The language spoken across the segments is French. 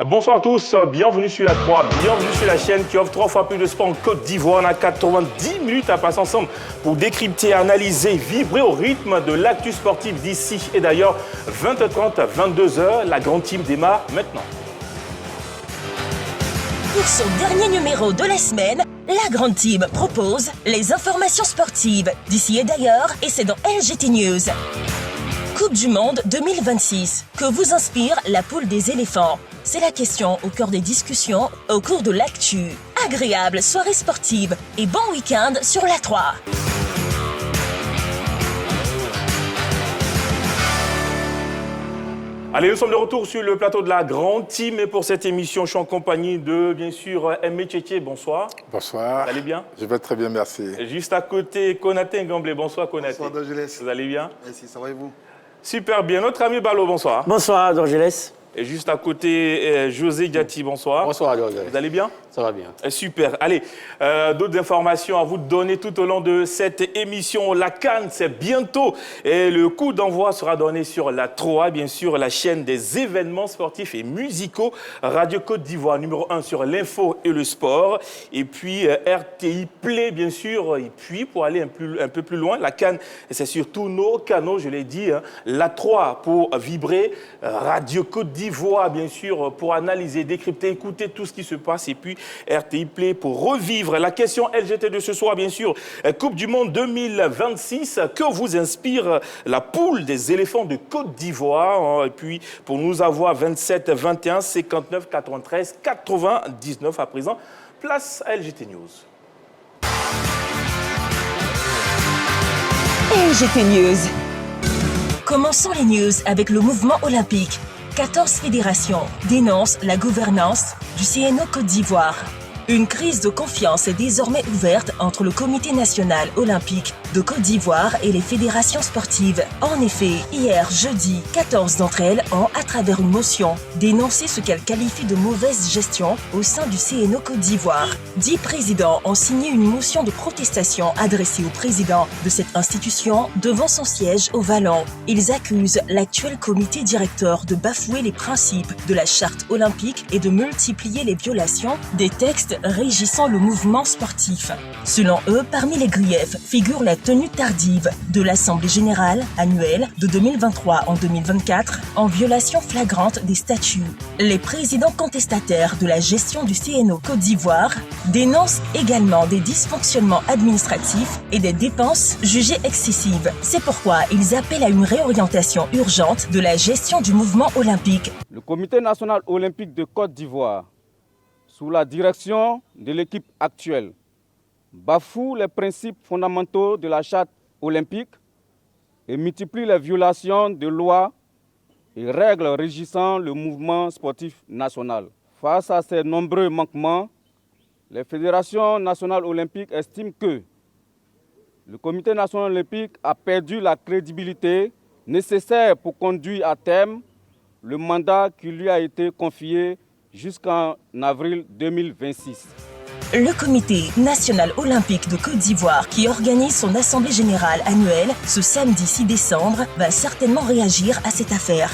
Bonsoir à tous, bienvenue sur la 3, bienvenue sur la chaîne qui offre 3 fois plus de sport en Côte d'Ivoire. On a 90 minutes à passer ensemble pour décrypter, analyser, vibrer au rythme de l'actu sportif d'ici et d'ailleurs. 20h30, 22h, la grande team démarre maintenant. Pour son dernier numéro de la semaine, la grande team propose les informations sportives d'ici et d'ailleurs et c'est dans LGT News. Coupe du Monde 2026. Que vous inspire la poule des éléphants? C'est la question au cœur des discussions au cours de l'actu. Agréable soirée sportive et bon week-end sur la 3. Allez, nous sommes de retour sur le plateau de la grande team et pour cette émission, je suis en compagnie de, bien sûr, Aimé Tchétché. Bonsoir. Bonsoir. Vous allez bien? Je vais très bien, merci. Juste à côté, Konaté Ngamblé. Bonsoir, Konaté. Bonsoir, Dorgelès. Vous allez bien? Merci, ça va et vous? Super bien. Notre ami Balo, bonsoir. Bonsoir, Dorgelès. Et juste à côté, José Diati, bonsoir. Bonsoir, Dorgelès. Vous allez bien? Ça va bien. Super. Allez, d'autres informations à vous donner tout au long de cette émission. La CAN, c'est bientôt. Et le coup d'envoi sera donné sur la 3, bien sûr, la chaîne des événements sportifs et musicaux. Radio Côte d'Ivoire, numéro 1 sur l'info et le sport. Et puis RTI Play, bien sûr. Et puis, pour aller un peu plus loin, la CAN, c'est sur tous nos canaux, je l'ai dit. Hein. La 3 pour vibrer. Radio Côte d'Ivoire, bien sûr, pour analyser, décrypter, écouter tout ce qui se passe. Et puis, RTI Play pour revivre. La question LGT de ce soir, bien sûr, Coupe du Monde 2026. Que vous inspire la poule des éléphants de Côte d'Ivoire? Et puis, pour nous avoir 27, 21, 59, 93, 99 à présent. Place à LGT News. LGT News. Commençons les news avec le mouvement olympique. 14 fédérations dénoncent la gouvernance du CNO Côte d'Ivoire. Une crise de confiance est désormais ouverte entre le Comité national olympique de Côte d'Ivoire et les fédérations sportives. En effet, hier jeudi, 14 d'entre elles ont, à travers une motion, dénoncé ce qu'elles qualifient de mauvaise gestion au sein du CNO Côte d'Ivoire. 10 présidents ont signé une motion de protestation adressée au président de cette institution devant son siège au Vallon. Ils accusent l'actuel comité directeur de bafouer les principes de la charte olympique et de multiplier les violations des textes régissant le mouvement sportif. Selon eux, parmi les griefs figure la tenue tardive de l'Assemblée générale annuelle de 2023 en 2024 en violation flagrante des statuts. Les présidents contestataires de la gestion du CNO Côte d'Ivoire dénoncent également des dysfonctionnements administratifs et des dépenses jugées excessives. C'est pourquoi ils appellent à une réorientation urgente de la gestion du mouvement olympique. Le Comité national olympique de Côte d'Ivoire, sous la direction de l'équipe actuelle, bafoue les principes fondamentaux de la charte olympique et multiplie les violations de lois et règles régissant le mouvement sportif national. Face à ces nombreux manquements, les fédérations nationales olympiques estiment que le Comité national olympique a perdu la crédibilité nécessaire pour conduire à terme le mandat qui lui a été confié jusqu'en avril 2026. Le Comité national olympique de Côte d'Ivoire, qui organise son assemblée générale annuelle ce samedi 6 décembre, va certainement réagir à cette affaire.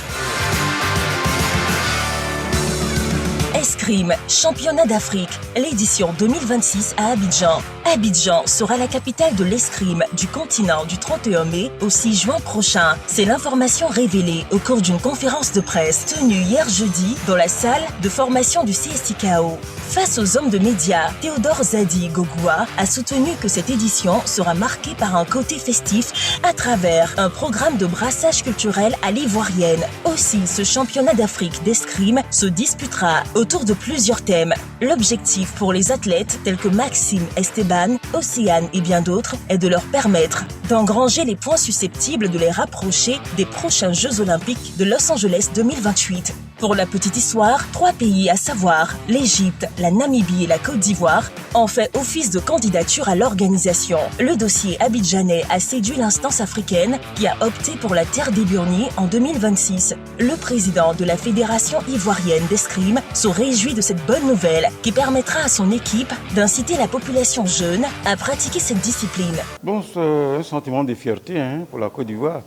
Escrime, championnat d'Afrique, l'édition 2026 à Abidjan. Abidjan sera la capitale de l'escrime du continent du 31 mai au 6 juin prochain. C'est l'information révélée au cours d'une conférence de presse tenue hier jeudi dans la salle de formation du CSIKO. Face aux hommes de médias, Théodore Zadi Gogoua a soutenu que cette édition sera marquée par un côté festif à travers un programme de brassage culturel à l'ivoirienne. Aussi, ce championnat d'Afrique d'escrime se disputera autour de plusieurs thèmes. L'objectif pour les athlètes tels que Maxime Esteban, Océane et bien d'autres est de leur permettre d'engranger les points susceptibles de les rapprocher des prochains Jeux Olympiques de Los Angeles 2028. Pour la petite histoire, 3 pays, à savoir l'Égypte, la Namibie et la Côte d'Ivoire, ont fait office de candidature à l'organisation. Le dossier abidjanais a séduit l'instance africaine qui a opté pour la terre d'Éburnie en 2026. Le président de la Fédération ivoirienne d'escrime se réjouit de cette bonne nouvelle qui permettra à son équipe d'inciter la population jeune à pratiquer cette discipline. Bon, c'est un sentiment de fierté pour la Côte d'Ivoire.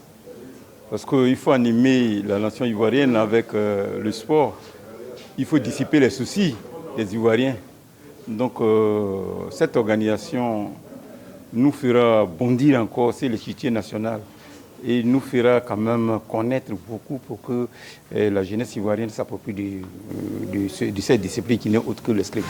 Parce qu'il faut animer la nation ivoirienne avec le sport. il faut dissiper les soucis des Ivoiriens. Donc cette organisation nous fera bondir encore sur l'échiquier national et nous fera quand même connaître beaucoup pour que la jeunesse ivoirienne s'approprie de cette discipline qui n'est autre que l'escrime.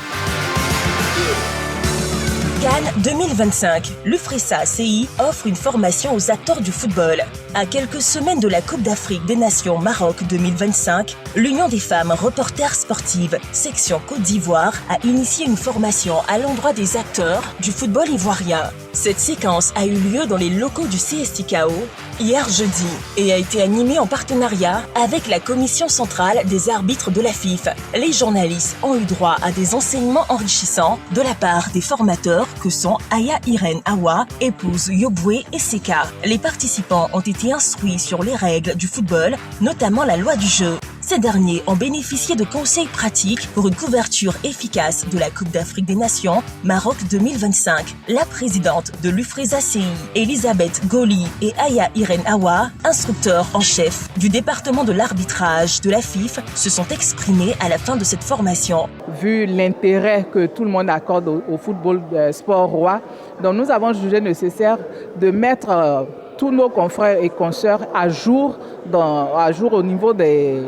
Cannes 2025, l'UFRESA CI offre une formation aux acteurs du football. À quelques semaines de la Coupe d'Afrique des Nations Maroc 2025, l'Union des femmes reporters sportives, section Côte d'Ivoire, a initié une formation à l'endroit des acteurs du football ivoirien. Cette séquence a eu lieu dans les locaux du CSTKO hier jeudi et a été animée en partenariat avec la Commission centrale des arbitres de la FIF. Les journalistes ont eu droit à des enseignements enrichissants de la part des formateurs que sont Aya Irene Awa, épouse Yobwe et Seka. Les participants ont été instruits sur les règles du football, notamment la loi du jeu. Ces derniers ont bénéficié de conseils pratiques pour une couverture efficace de la Coupe d'Afrique des Nations Maroc 2025. La présidente de l'UFRESA CI, Elisabeth Goli, et Aya Irene Awa, instructeur en chef du département de l'arbitrage de la FIF, se sont exprimés à la fin de cette formation. Vu l'intérêt que tout le monde accorde au football sport roi, donc nous avons jugé nécessaire de mettre tous nos confrères et consoeurs à jour au niveau des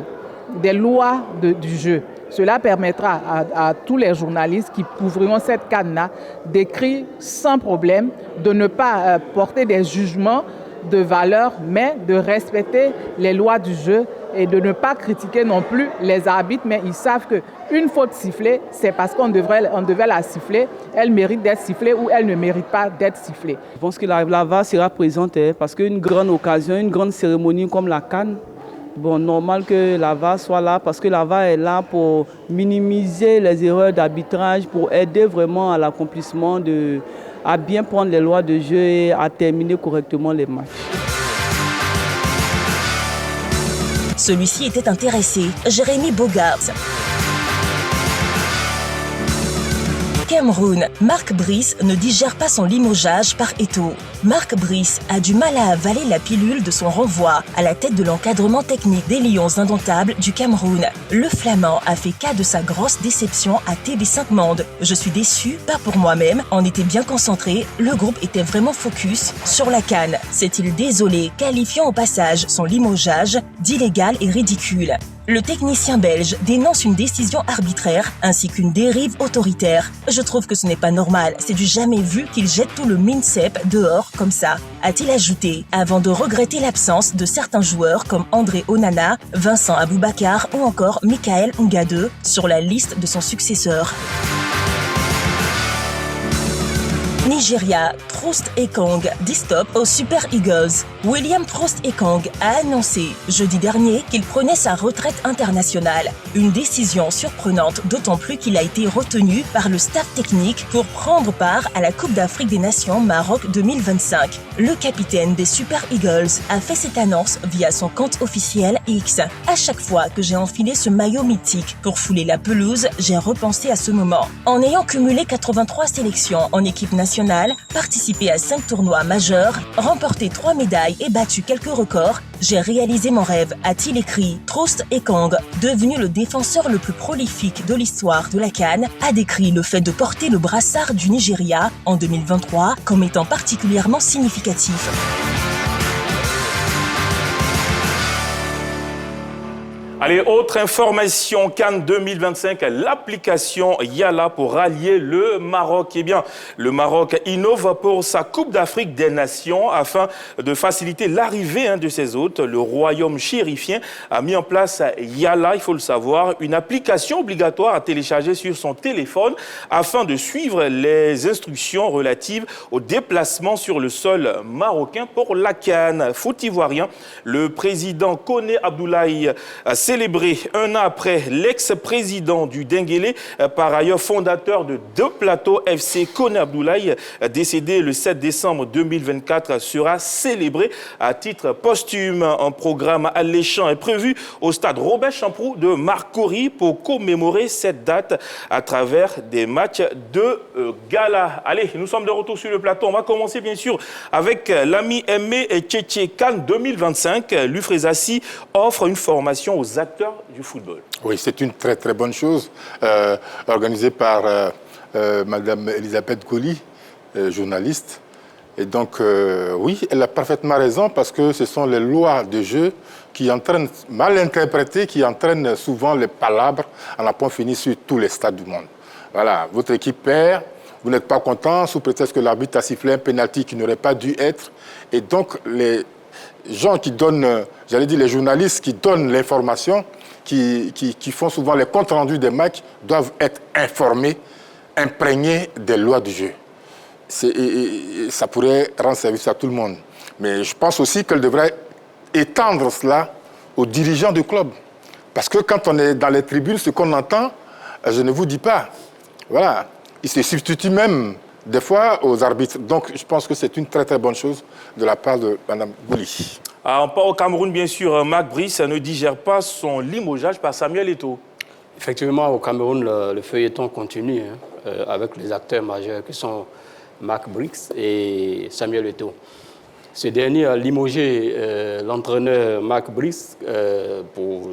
lois du jeu. Cela permettra à tous les journalistes qui couvriront cette CAN-là d'écrire sans problème, de ne pas porter des jugements de valeur, mais de respecter les lois du jeu et de ne pas critiquer non plus les arbitres, mais ils savent qu'une faute sifflée, c'est parce qu'on devait la siffler, elle mérite d'être sifflée ou elle ne mérite pas d'être sifflée. Je pense que la VAR sera présente parce qu'une grande occasion, une grande cérémonie comme la CAN, bon, normal que la VAR soit là parce que la VAR est là pour minimiser les erreurs d'arbitrage, pour aider vraiment à l'accomplissement à bien prendre les lois de jeu et à terminer correctement les matchs. Celui-ci était intéressé, Jérémy Bogart. Cameroun, Marc Brice ne digère pas son limogeage par Eto'o. Marc Brice a du mal à avaler la pilule de son renvoi à la tête de l'encadrement technique des Lions indomptables du Cameroun. Le Flamand a fait cas de sa grosse déception à TB5 Monde. Je suis déçu, pas pour moi-même, on était bien concentré, le groupe était vraiment focus sur la CAN. S'est-il désolé, qualifiant au passage son limogeage d'illégal et ridicule. Le technicien belge dénonce une décision arbitraire ainsi qu'une dérive autoritaire. Je trouve que ce n'est pas normal, c'est du jamais vu qu'il jette tout le MINSEP dehors comme ça, a-t-il ajouté, avant de regretter l'absence de certains joueurs comme André Onana, Vincent Aboubakar ou encore Michael Ngade sur la liste de son successeur. Nigeria, Trost Ekong dit stop aux Super Eagles. William Trost Ekong a annoncé jeudi dernier qu'il prenait sa retraite internationale. Une décision surprenante, d'autant plus qu'il a été retenu par le staff technique pour prendre part à la Coupe d'Afrique des Nations Maroc 2025. Le capitaine des Super Eagles a fait cette annonce via son compte officiel X. À chaque fois que j'ai enfilé ce maillot mythique pour fouler la pelouse, j'ai repensé à ce moment. En ayant cumulé 83 sélections en équipe nationale, participé à 5 tournois majeurs, remporté 3 médailles et battu quelques records, j'ai réalisé mon rêve, a-t-il écrit. Trost Ekong, devenu le défenseur le plus prolifique de l'histoire de la CAN, a décrit le fait de porter le brassard du Nigeria en 2023 comme étant particulièrement significatif. Allez, autre information, CAN 2025, l'application Yala pour rallier le Maroc. Eh bien, le Maroc innove pour sa Coupe d'Afrique des Nations afin de faciliter l'arrivée de ses hôtes. Le royaume chérifien a mis en place Yala, il faut le savoir, une application obligatoire à télécharger sur son téléphone afin de suivre les instructions relatives au déplacement sur le sol marocain pour la CAN. Foot ivoirien, le président Koné Abdoulaye a célébré un an après l'ex-président du Denguélé, par ailleurs fondateur de 2 plateaux FC, Koné Abdoulaye, décédé le 7 décembre 2024, sera célébré à titre posthume. Un programme alléchant est prévu au stade Robert Champroux de Marcory pour commémorer cette date à travers des matchs de gala. Allez, nous sommes de retour sur le plateau. On va commencer bien sûr avec l'ami Aimé Tchétché. CAN 2025. L'UFRESA CI offre une formation aux acteurs du football. Oui, c'est une très très bonne chose, organisée par Madame Elisabeth Goli, journaliste. Et donc, oui, elle a parfaitement raison parce que ce sont les lois de jeu qui entraînent, mal interprétées, qui entraînent souvent les palabres à n'en point fini sur tous les stades du monde. Voilà, votre équipe perd, vous n'êtes pas content sous prétexte que l'arbitre a sifflé un pénalty qui n'aurait pas dû être. Et donc, les gens qui donnent, j'allais dire les journalistes qui donnent l'information, qui font souvent les comptes rendus des matchs, doivent être informés, imprégnés des lois du jeu. Ça pourrait rendre service à tout le monde. Mais je pense aussi qu'elle devrait étendre cela aux dirigeants du club. Parce que quand on est dans les tribunes, ce qu'on entend, je ne vous dis pas. Voilà. Ils se substituent même des fois aux arbitres. Donc je pense que c'est une très très bonne chose de la part de Mme Goli. On part au Cameroun, bien sûr. Marc Brice ne digère pas son limogeage par Samuel Eto'o. Effectivement, au Cameroun, le feuilleton continue avec les acteurs majeurs qui sont Marc Brice et Samuel Eto'o. Ce dernier a limogé l'entraîneur Marc Brice pour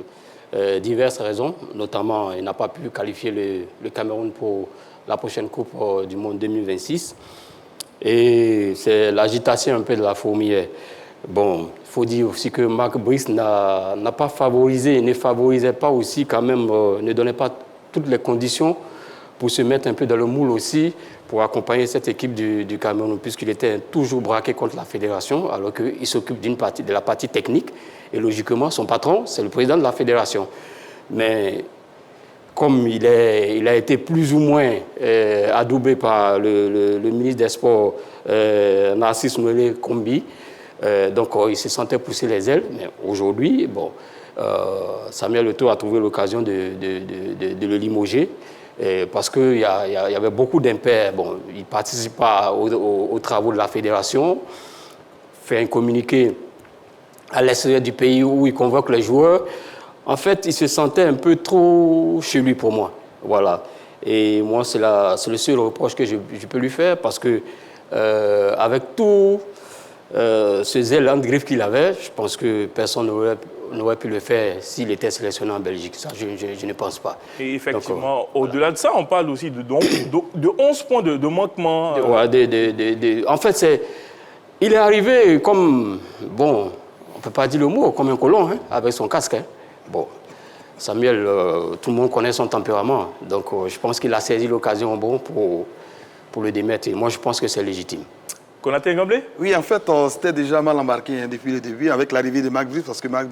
diverses raisons. Notamment, il n'a pas pu qualifier le Cameroun pour la prochaine Coupe du Monde 2026. Et c'est l'agitation un peu de la fourmilière. Bon, il faut dire aussi que Marc Brice n'a pas favorisé, ne favorisait pas aussi quand même, ne donnait pas toutes les conditions pour se mettre un peu dans le moule aussi, pour accompagner cette équipe du Cameroun, puisqu'il était toujours braqué contre la fédération, alors qu'il s'occupe de la partie technique. Et logiquement, son patron, c'est le président de la fédération. Mais comme il a été plus ou moins adoubé par le ministre des Sports, Narcisse Noël Kombi, donc il se sentait pousser les ailes. Mais aujourd'hui, bon, Samuel Eto'o a trouvé l'occasion de le limoger. Parce qu'il y avait beaucoup d'impairs. Bon, il ne participe pas aux travaux de la fédération, fait un communiqué à l'extérieur du pays où il convoque les joueurs. En fait, il se sentait un peu trop chez lui pour moi. Voilà. Et moi, c'est le seul reproche que je peux lui faire parce que, avec tout ce zèle en griffe qu'il avait, je pense que personne n'aurait pu le faire s'il était sélectionné en Belgique. Ça, je ne pense pas. Et effectivement, au-delà de ça, on parle aussi de 11 points de manquement. En fait, il est arrivé comme, bon, on ne peut pas dire le mot, comme un colon, hein, avec son casque. Hein. Bon, Samuel, tout le monde connaît son tempérament. Donc, je pense qu'il a saisi l'occasion bon pour le démettre. Et moi, je pense que c'est légitime. Konaté Ngomblé ? Oui, en fait, c'était déjà mal embarqué depuis le début avec l'arrivée de Marc Brice, parce que Marc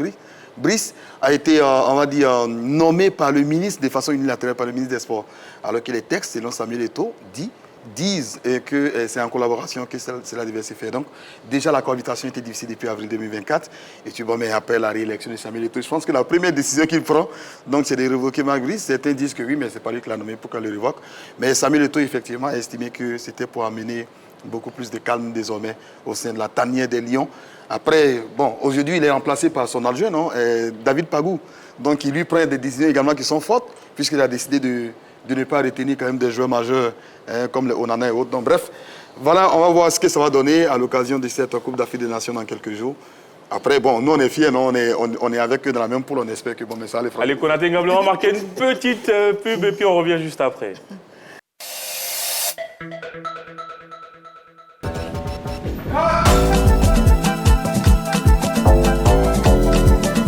Brice a été, on va dire, nommé par le ministre de façon unilatérale par le ministre des Sports. Alors que les textes, selon Samuel Eto'o, disent que c'est en collaboration que cela devait se faire. Donc, déjà, la cohabitation était difficile depuis avril 2024. Et tu vois, mais après la réélection de Samuel Eto'o, je pense que la première décision qu'il prend, donc, c'est de révoquer Marc Brice. Certains disent que oui, mais ce n'est pas lui qui l'a nommé pour qu'on le révoque. Mais Samuel Eto'o, effectivement, a estimé que c'était pour amener beaucoup plus de calme désormais au sein de la tanière des Lions. Après, bon, aujourd'hui, il est remplacé par son adjoint, non, David Pagou. Donc, il lui prend des décisions également qui sont fortes, puisqu'il a décidé de ne pas retenir quand même des joueurs majeurs comme les Onana et autres. Donc, bref, voilà, on va voir ce que ça va donner à l'occasion de cette Coupe d'Afrique des Nations dans quelques jours. Après, bon, nous, on est fiers, non, on est avec eux dans la même poule, on espère que bon, mais ça allait faire. Allez, Konaté Ngomblé, on va marquer une petite pub et puis on revient juste après.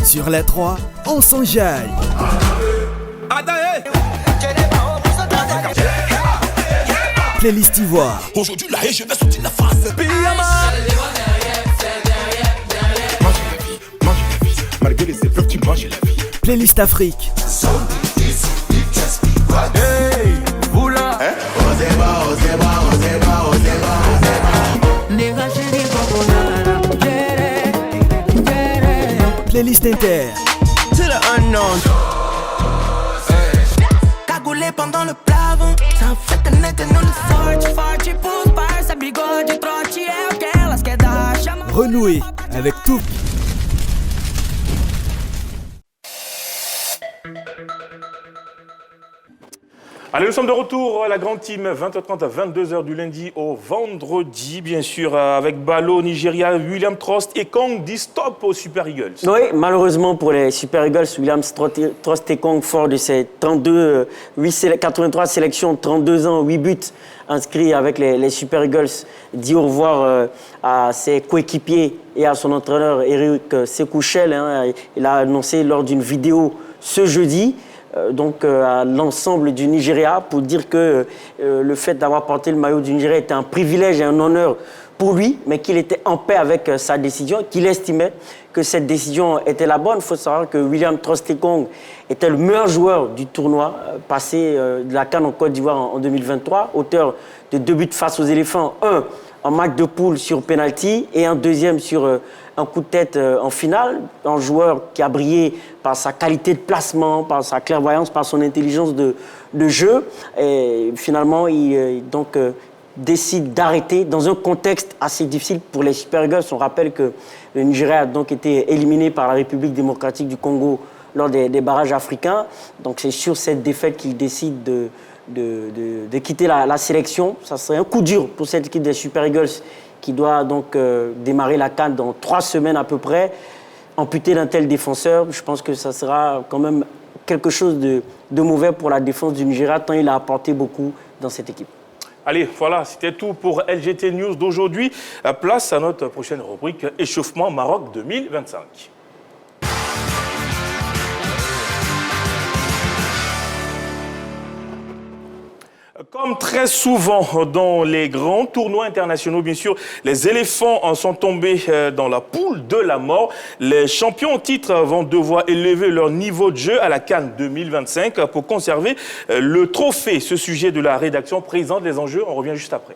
Sur la 3, on s'enjaille. Playlist Ivoire. Aujourd'hui, là, je vais sortir la face. Mange la vie. Malgré les épreuves, tu manges la vie. Playlist Afrique. Hey, vous là. Playlist Inter. To the unknown. Cagoulé pendant le plafond. Ça fait que net no forte pros parça bigode trote é aquelas que dá chama. Renouer avec tout. Allez, nous sommes de retour, la grande team, 20h30 à 22h du lundi au vendredi, bien sûr, avec Balo, Nigeria, William Trost et Kong dit stop aux Super Eagles. Oui, malheureusement pour les Super Eagles, William Trost et Kong, fort de ses 83 sélections, 32 ans, 8 buts inscrits avec les Super Eagles, dit au revoir à ses coéquipiers et à son entraîneur Eric Sekouchel. Il a annoncé lors d'une vidéo ce jeudi. À l'ensemble du Nigeria pour dire que le fait d'avoir porté le maillot du Nigeria était un privilège et un honneur pour lui, mais qu'il était en paix avec sa décision, qu'il estimait que cette décision était la bonne. Il faut savoir que William Trost-Ekong était le meilleur joueur du tournoi passé de la CAN en Côte d'Ivoire en 2023, auteur de 2 buts face aux éléphants, un en match de poule sur penalty et un deuxième sur un coup de tête en finale. Un joueur qui a brillé par sa qualité de placement, par sa clairvoyance, par son intelligence de jeu. Et finalement, il décide d'arrêter dans un contexte assez difficile pour les Super Eagles. On rappelle que le Nigeria a donc été éliminé par la République démocratique du Congo lors des barrages africains. Donc c'est sur cette défaite qu'il décide de quitter la sélection. Ça serait un coup dur pour cette équipe des Super Eagles qui doit donc démarrer la CAN dans 3 semaines à peu près. Amputé d'un tel défenseur, je pense que ça sera quand même quelque chose de mauvais pour la défense du Nigeria, tant il a apporté beaucoup dans cette équipe. Allez, voilà, c'était tout pour LGT News d'aujourd'hui. Place à notre prochaine rubrique, Échauffement Maroc 2025. Comme très souvent dans les grands tournois internationaux, bien sûr, les éléphants en sont tombés dans la poule de la mort. Les champions en titre vont devoir élever leur niveau de jeu à la CAN 2025 pour conserver le trophée. Ce sujet de la rédaction présente les enjeux. On revient juste après.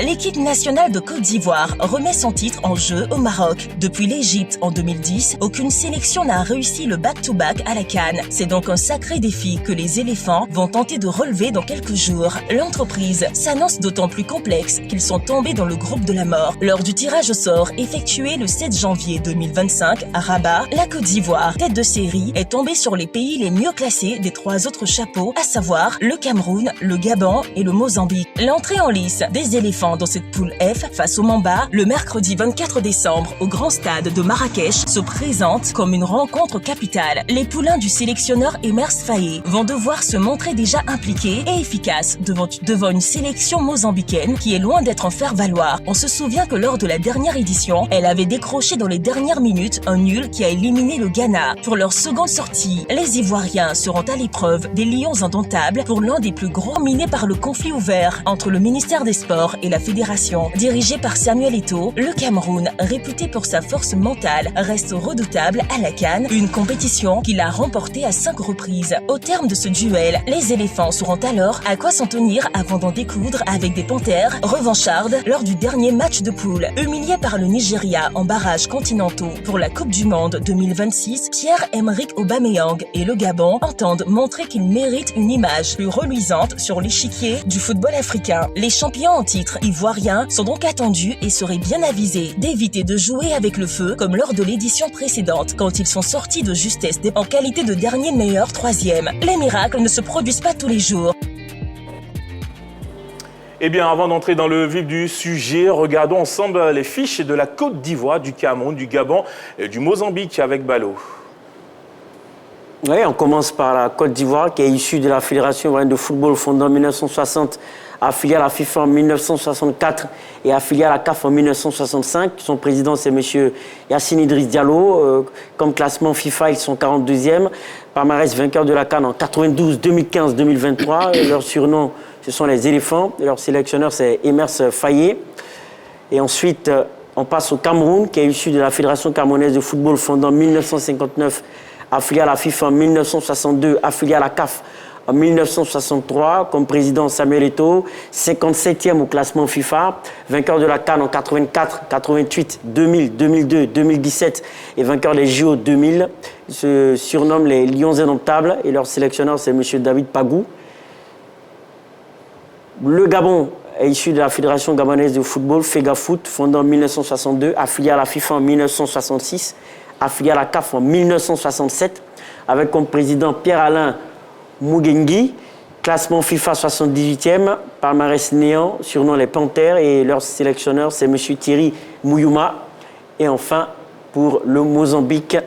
L'équipe nationale de Côte d'Ivoire remet son titre en jeu au Maroc. Depuis l'Égypte en 2010, aucune sélection n'a réussi le back-to-back à la CAN. C'est donc un sacré défi que les éléphants vont tenter de relever dans quelques jours. L'entreprise s'annonce d'autant plus complexe qu'ils sont tombés dans le groupe de la mort. Lors du tirage au sort effectué le 7 janvier 2025 à Rabat, la Côte d'Ivoire, tête de série, est tombée sur les pays les mieux classés des 3 autres chapeaux, à savoir le Cameroun, le Gabon et le Mozambique. L'entrée en lice des éléphants dans cette poule F face au Mamba le mercredi 24 décembre au Grand Stade de Marrakech se présente comme une rencontre capitale. Les poulains du sélectionneur Emers Faye vont devoir se montrer déjà impliqués et efficaces devant une sélection mozambicaine qui est loin d'être en faire-valoir. On se souvient que lors de la dernière édition, elle avait décroché dans les dernières minutes un nul qui a éliminé le Ghana. Pour leur seconde sortie, les Ivoiriens seront à l'épreuve des Lions indomptables pour l'un des plus gros minés par le conflit ouvert entre le ministère des Sports et la fédération. Dirigé par Samuel Eto'o, le Cameroun, réputé pour sa force mentale, reste redoutable à la CAN, une compétition qu'il a remportée à 5 reprises. Au terme de ce duel, les éléphants sauront alors à quoi s'en tenir avant d'en découdre avec des panthères revanchardes lors du dernier match de poule. Humilié par le Nigeria en barrages continentaux pour la Coupe du Monde 2026, Pierre-Emerick Aubameyang et le Gabon entendent montrer qu'ils méritent une image plus reluisante sur l'échiquier du football africain. Les champions en titre ivoiriens sont donc attendus et seraient bien avisés d'éviter de jouer avec le feu comme lors de l'édition précédente quand ils sont sortis de justesse en qualité de dernier meilleur 3e. Les miracles ne se produisent pas tous les jours. Eh bien, avant d'entrer dans le vif du sujet, regardons ensemble les fiches de la Côte d'Ivoire, du Cameroun, du Gabon et du Mozambique avec Balo. Oui, on commence par la Côte d'Ivoire qui est issue de la Fédération ivoirienne de football fondée en 1960, affiliée à la FIFA en 1964 et affiliée à la CAF en 1965. Son président, c'est M. Yassine Idriss Diallo. Comme classement FIFA, ils sont 42e. Palmarès vainqueur de la CAN en 92, 2015, 2023. Et leur surnom, ce sont les éléphants. Et leur sélectionneur, c'est Emers Faye. Et ensuite, on passe au Cameroun, qui est issu de la Fédération camerounaise de football fondée en 1959, affiliée à la FIFA en 1962, affiliée à la CAF en 1963, comme président Samuel Eto'o, 57e au classement FIFA, vainqueur de la CAN en 84, 88, 2000, 2002, 2017 et vainqueur des JO 2000. Ils se surnomment les Lions indomptables et leur sélectionneur, c'est M. David Pagou. Le Gabon est issu de la Fédération gabonaise de football, FEGAFOOT, fondée en 1962, affiliée à la FIFA en 1966, affiliée à la CAF en 1967, avec comme président Pierre-Alain Mugengi. Classement FIFA 78e, palmarès néant, surnom les Panthères, et leur sélectionneur, c'est M. Thierry Mouyouma. Et enfin, pour le Mozambique,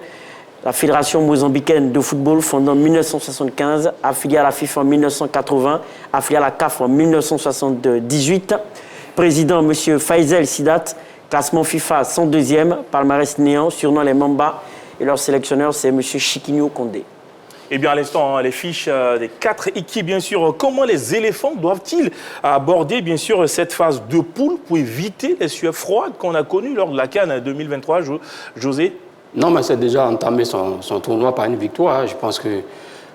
la Fédération mozambicaine de football, fondée en 1975, affiliée à la FIFA en 1980, affiliée à la CAF en 1978. Président, M. Faisal Sidat, classement FIFA 102e, palmarès néant, surnom les Mamba. Et leur sélectionneur, c'est M. Chiquinho Condé. Eh bien, à l'instant, les fiches des 4 équipes, bien sûr. Comment les éléphants doivent-ils aborder, bien sûr, cette phase de poule pour éviter les sueurs froides qu'on a connues lors de la CAN 2023, José? Non, mais c'est déjà entamé son tournoi par une victoire. Je pense que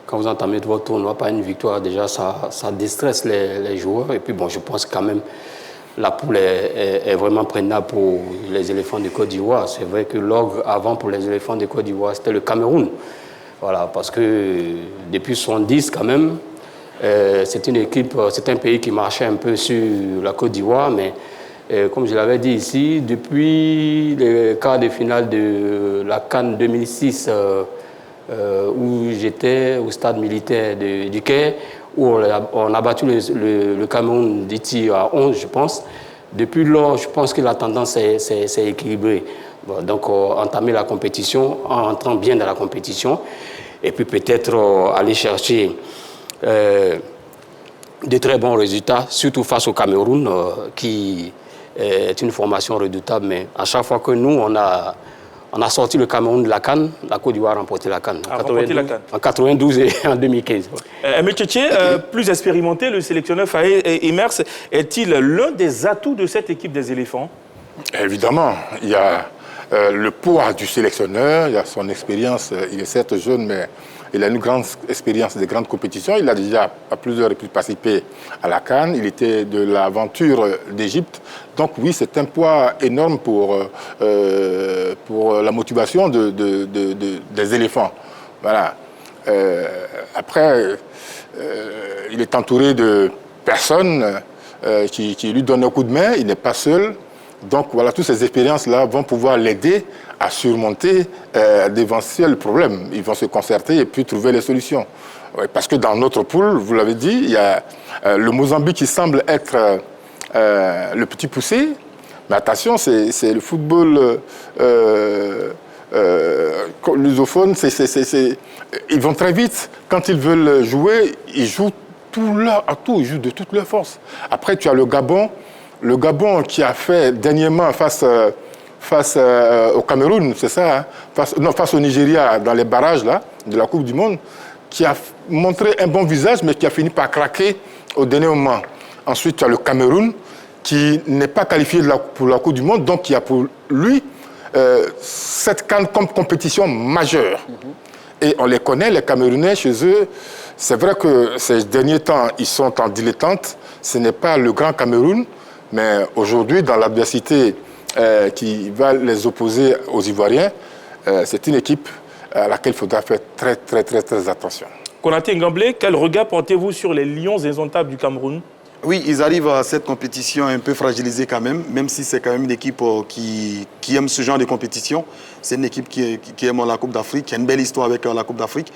quand vous entamez votre tournoi par une victoire, déjà, ça déstresse les joueurs. Et puis, bon, je pense quand même la poule est vraiment prenable pour les éléphants de Côte d'Ivoire. C'est vrai que l'ogre avant pour les éléphants de Côte d'Ivoire, c'était le Cameroun. Voilà, parce que depuis 70 quand même, c'est une équipe, c'est un pays qui marchait un peu sur la Côte d'Ivoire, mais comme je l'avais dit ici, depuis les quarts de finale de la CAN 2006, où j'étais au stade militaire du Caire, où on a battu le Cameroun des tirs à 11, je pense. Depuis lors, je pense que la tendance s'est équilibrée. Bon, donc, entamer la compétition, en entrant bien dans la compétition, et puis peut-être aller chercher de très bons résultats, surtout face au Cameroun, qui est une formation redoutable. Mais à chaque fois que nous, on a sorti le Cameroun de la CAN, la Côte d'Ivoire a remporté la CAN. En 92 et en 2015. Tchétché, plus expérimenté, le sélectionneur Faye Emers est-il l'un des atouts de cette équipe des éléphants? Évidemment, il y a le poids du sélectionneur, il y a son expérience. Il est certes jeune, mais il a une grande expérience des grandes compétitions. Il a déjà à plusieurs reprises participé à la CAN. Il était de l'aventure d'Égypte. Donc oui, c'est un poids énorme pour la motivation des éléphants. Voilà. Après, il est entouré de personnes qui lui donnent un coup de main. Il n'est pas seul. Donc voilà, toutes ces expériences-là vont pouvoir l'aider à surmonter d'éventuels problèmes. Ils vont se concerter et puis trouver les solutions. Ouais, parce que dans notre poule, vous l'avez dit, il y a le Mozambique qui semble être le petit poussé. Mais attention, c'est le football lusophone. Ils vont très vite. Quand ils veulent jouer, ils jouent ils jouent de toute leur force. Après, tu as le Gabon. Le Gabon qui a fait dernièrement face au Cameroun, c'est ça, hein, face au Nigeria dans les barrages là, de la Coupe du Monde, qui a montré un bon visage, mais qui a fini par craquer au dernier moment. Ensuite, tu as le Cameroun qui n'est pas qualifié pour la Coupe du Monde, donc qui a pour lui cette CAN comme compétition majeure. Et on les connaît, les Camerounais, chez eux. C'est vrai que ces derniers temps, ils sont en dilettante. Ce n'est pas le grand Cameroun. Mais aujourd'hui, dans l'adversité qui va les opposer aux Ivoiriens, c'est une équipe à laquelle il faudra faire très attention. Konaté Ngamblé, quel regard portez-vous sur les Lions indomptables du Cameroun? Oui, ils arrivent à cette compétition un peu fragilisée quand même si c'est quand même une équipe qui aime ce genre de compétition. C'est une équipe qui aime la Coupe d'Afrique, qui a une belle histoire avec la Coupe d'Afrique.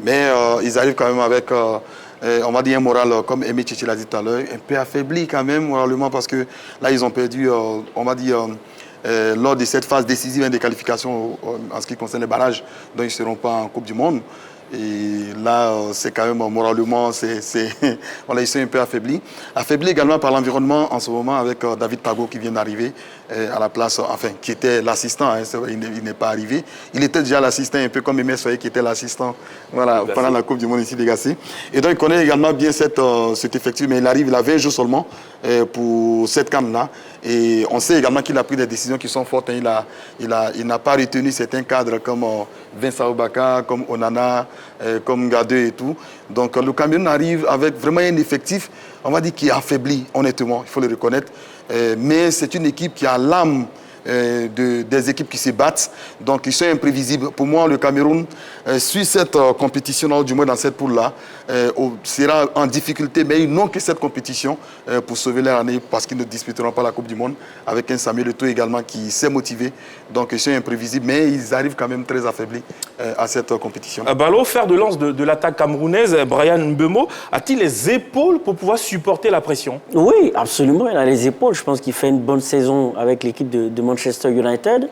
Mais ils arrivent quand même avec... on va dire un moral, comme Aimé Tchétché l'a dit tout à l'heure, un peu affaibli quand même moralement parce que là, ils ont perdu, on va dire, lors de cette phase décisive des qualifications en ce qui concerne les barrages, donc ils ne seront pas en Coupe du Monde. Et là, c'est quand même moralement, voilà, ils sont un peu affaiblis. Affaiblis également par l'environnement en ce moment avec David Pago qui vient d'arriver à la place, enfin, qui était l'assistant, hein, il n'est pas arrivé. Il était déjà l'assistant, un peu comme Aimé Soye qui était l'assistant voilà, pendant la Coupe du Monde ici, les Gassé. Et donc, il connaît également bien cet effectif, mais il arrive, il a 20 jours seulement pour cette CAN-là. Et on sait également qu'il a pris des décisions qui sont fortes. Hein. Il n'a pas retenu certains cadres comme Vincent Obaka, comme Onana, comme Gadeux et tout. Donc le Cameroun arrive avec vraiment un effectif, on va dire, qui est affaibli, honnêtement, il faut le reconnaître. Mais c'est une équipe qui a l'âme des équipes qui se battent. Donc, ils sont imprévisibles. Pour moi, le Cameroun, suit cette compétition-là, ou du moins dans cette poule-là, sera en difficulté, mais ils n'ont que cette compétition pour sauver leur année parce qu'ils ne disputeront pas la Coupe du Monde avec un Samuel Eto'o également qui s'est motivé. Donc, ils sont imprévisibles, mais ils arrivent quand même très affaiblis à cette compétition. Ballot, fer de lance de l'attaque camerounaise, Brian Mbeumo, a-t-il les épaules pour pouvoir supporter la pression? Oui, absolument, il a les épaules. Je pense qu'il fait une bonne saison avec l'équipe de Manchester United.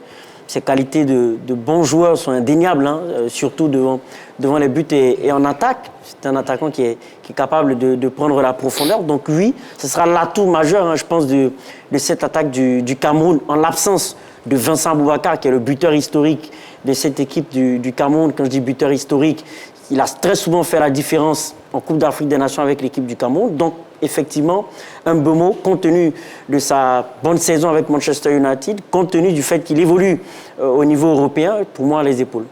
Ses qualités de bons joueurs sont indéniables, hein, surtout devant les buts et en attaque. C'est un attaquant qui est capable de prendre la profondeur. Donc oui, ce sera l'atout majeur, hein, je pense, de cette attaque du Cameroun, en l'absence de Vincent Aboubakar, qui est le buteur historique de cette équipe du Cameroun. Quand je dis buteur historique, il a très souvent fait la différence en Coupe d'Afrique des Nations avec l'équipe du Cameroun. Donc, effectivement, Mbeumo, compte tenu de sa bonne saison avec Manchester United, compte tenu du fait qu'il évolue au niveau européen, pour moi, les épaules.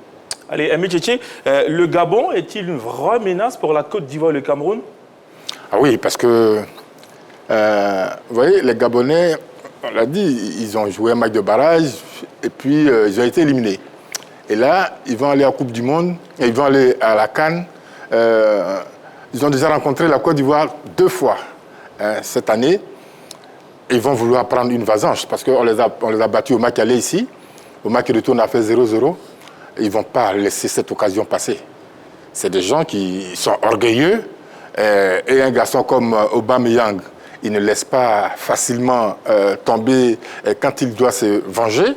Allez, Aimé Tchétché, le Gabon est-il une vraie menace pour la Côte d'Ivoire et le Cameroun? Ah oui, parce que, vous voyez, les Gabonais, on l'a dit, ils ont joué un match de barrage et puis ils ont été éliminés. Et là, ils vont aller à la Coupe du Monde, et ils vont aller à la CAN. Ils ont déjà rencontré la Côte d'Ivoire 2 fois cette année. Et ils vont vouloir prendre une vengeance parce qu'on les a battus au match aller ici. Au match retour, on a fait 0-0. Ils ne vont pas laisser cette occasion passer. C'est des gens qui sont orgueilleux. Et un garçon comme Aubameyang, il ne laisse pas facilement tomber quand il doit se venger.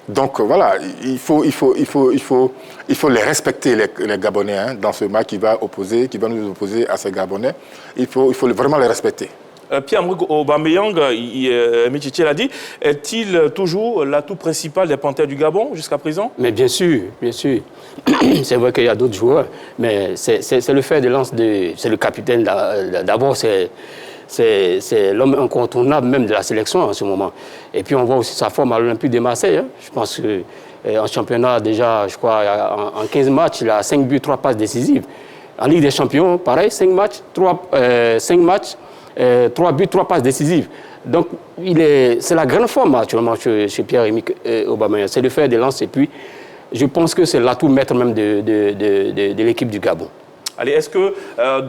Donc voilà, il faut les respecter, les Gabonais, hein, dans ce match qui va nous opposer à ces Gabonais. Il faut vraiment les respecter. Pierre-Emerick Aubameyang, Michiché l'a dit, est-il toujours l'atout principal des Panthères du Gabon jusqu'à présent? Mais bien sûr, bien sûr. C'est vrai qu'il y a d'autres joueurs, mais c'est le fer de lance, c'est le capitaine. D'abord, c'est l'homme incontournable même de la sélection en ce moment. Et puis on voit aussi sa forme à l'Olympique de Marseille. Hein. Je pense qu'en championnat, déjà, je crois, en 15 matchs, il a 5 buts, 3 passes décisives. En Ligue des Champions, pareil, 5 matchs, 3 buts, 3 passes décisives. Donc, c'est la grande forme actuellement chez Pierre-Emerick Aubameyang. C'est le fer de lance et puis je pense que c'est l'atout maître même de l'équipe du Gabon. Allez, est-ce que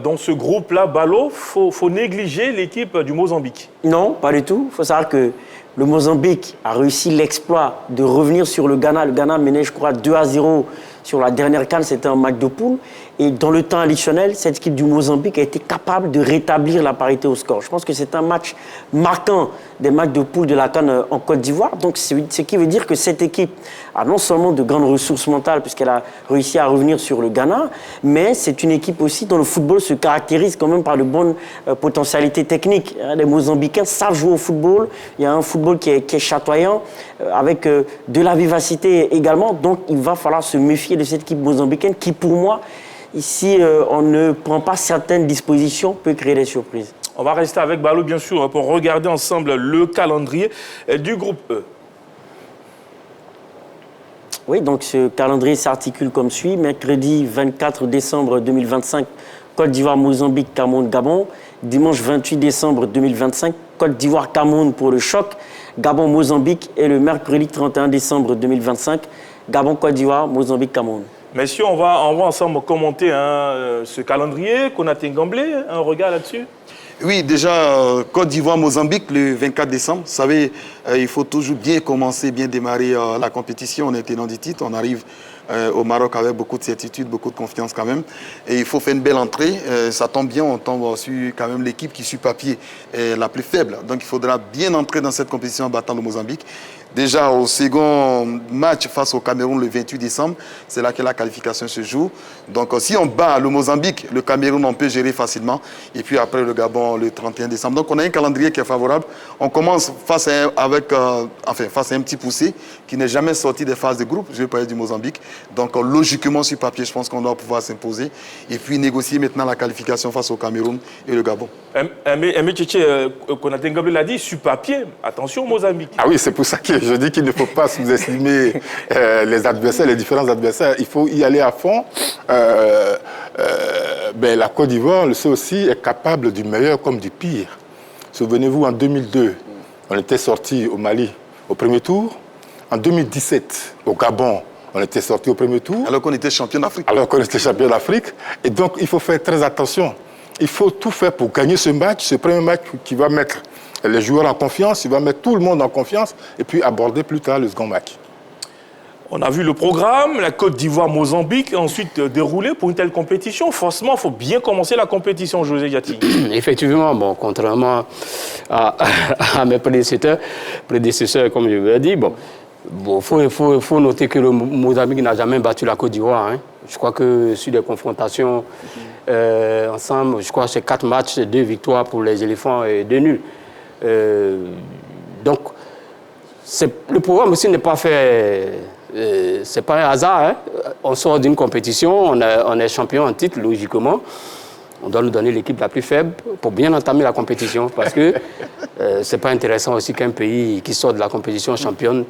dans ce groupe-là, Ballot, faut négliger l'équipe du Mozambique? Non, pas du tout. Il faut savoir que le Mozambique a réussi l'exploit de revenir sur le Ghana. Le Ghana menait, je crois, 2-0 sur la dernière CAN, c'était un match de poule. Et dans le temps additionnel, cette équipe du Mozambique a été capable de rétablir la parité au score. Je pense que c'est un match marquant des matchs de poule de la CAN en Côte d'Ivoire. Donc, ce qui veut dire que cette équipe a non seulement de grandes ressources mentales, puisqu'elle a réussi à revenir sur le Ghana, mais c'est une équipe aussi dont le football se caractérise quand même par de bonnes potentialités techniques. Les Mozambicains savent jouer au football. Il y a un football qui est chatoyant, avec de la vivacité également. Donc, il va falloir se méfier de cette équipe mozambicaine qui, pour moi, si on ne prend pas certaines dispositions, peut créer des surprises. On va rester avec Ballot, bien sûr, pour regarder ensemble le calendrier du groupe E. Oui, donc ce calendrier s'articule comme suit. Mercredi 24 décembre 2025, Côte d'Ivoire, Mozambique, Cameroun, Gabon. Dimanche 28 décembre 2025, Côte d'Ivoire, Cameroun pour le choc. Gabon, Mozambique. Et le mercredi 31 décembre 2025, Gabon, Côte d'Ivoire, Mozambique, Cameroun. Messieurs, on va ensemble commenter ce calendrier. Konaté Ngamblé, un regard là-dessus? Oui, déjà, Côte d'Ivoire, Mozambique, le 24 décembre. Vous savez, il faut toujours bien commencer, bien démarrer la compétition. On est tenant du titre, on arrive au Maroc avec beaucoup de certitude, beaucoup de confiance quand même. Et il faut faire une belle entrée. Ça tombe bien, on tombe sur quand même l'équipe qui, sur papier, est la plus faible. Donc il faudra bien entrer dans cette compétition en battant le Mozambique. Déjà au second match face au Cameroun le 28 décembre, c'est là que la qualification se joue. Donc si on bat le Mozambique, le Cameroun, on peut gérer facilement. Et puis après le Gabon le 31 décembre. Donc on a un calendrier qui est favorable. On commence face à un petit poussé qui n'est jamais sorti des phases de groupe, je vais parler du Mozambique. Donc logiquement sur papier, je pense qu'on doit pouvoir s'imposer. Et puis négocier maintenant la qualification face au Cameroun et le Gabon. Aimé Tchétché, Konaté Ngamblé l'a dit, sur papier, attention au Mozambique. Ah oui, c'est pour ça que je dis qu'il ne faut pas sous-estimer les adversaires, les différents adversaires. Il faut y aller à fond. La Côte d'Ivoire, on le sait aussi, est capable du meilleur comme du pire. Souvenez-vous, en 2002, on était sorti au Mali au premier tour. En 2017, au Gabon, on était sorti au premier tour. Alors qu'on était champion d'Afrique. Alors qu'on était champion d'Afrique. Et donc, il faut faire très attention. Il faut tout faire pour gagner ce match, ce premier match qui va mettre les joueurs en confiance, il va mettre tout le monde en confiance, et puis aborder plus tard le second match. On a vu le programme, la Côte d'Ivoire, Mozambique, ensuite déroulé pour une telle compétition. Forcément, il faut bien commencer la compétition, José Yati. Effectivement, bon, contrairement à mes prédécesseurs, comme je vous l'ai dit, faut noter que le Mozambique n'a jamais battu la Côte d'Ivoire. Hein. Je crois que sur des confrontations ensemble, je crois que c'est 4 matchs, 2 victoires pour les éléphants et 2 nuls. Donc, le programme aussi n'est pas fait... c'est pas un hasard. Hein. On sort d'une compétition, on est champion en titre, logiquement. On doit nous donner l'équipe la plus faible pour bien entamer la compétition. Parce que c'est pas intéressant aussi qu'un pays qui sort de la compétition championne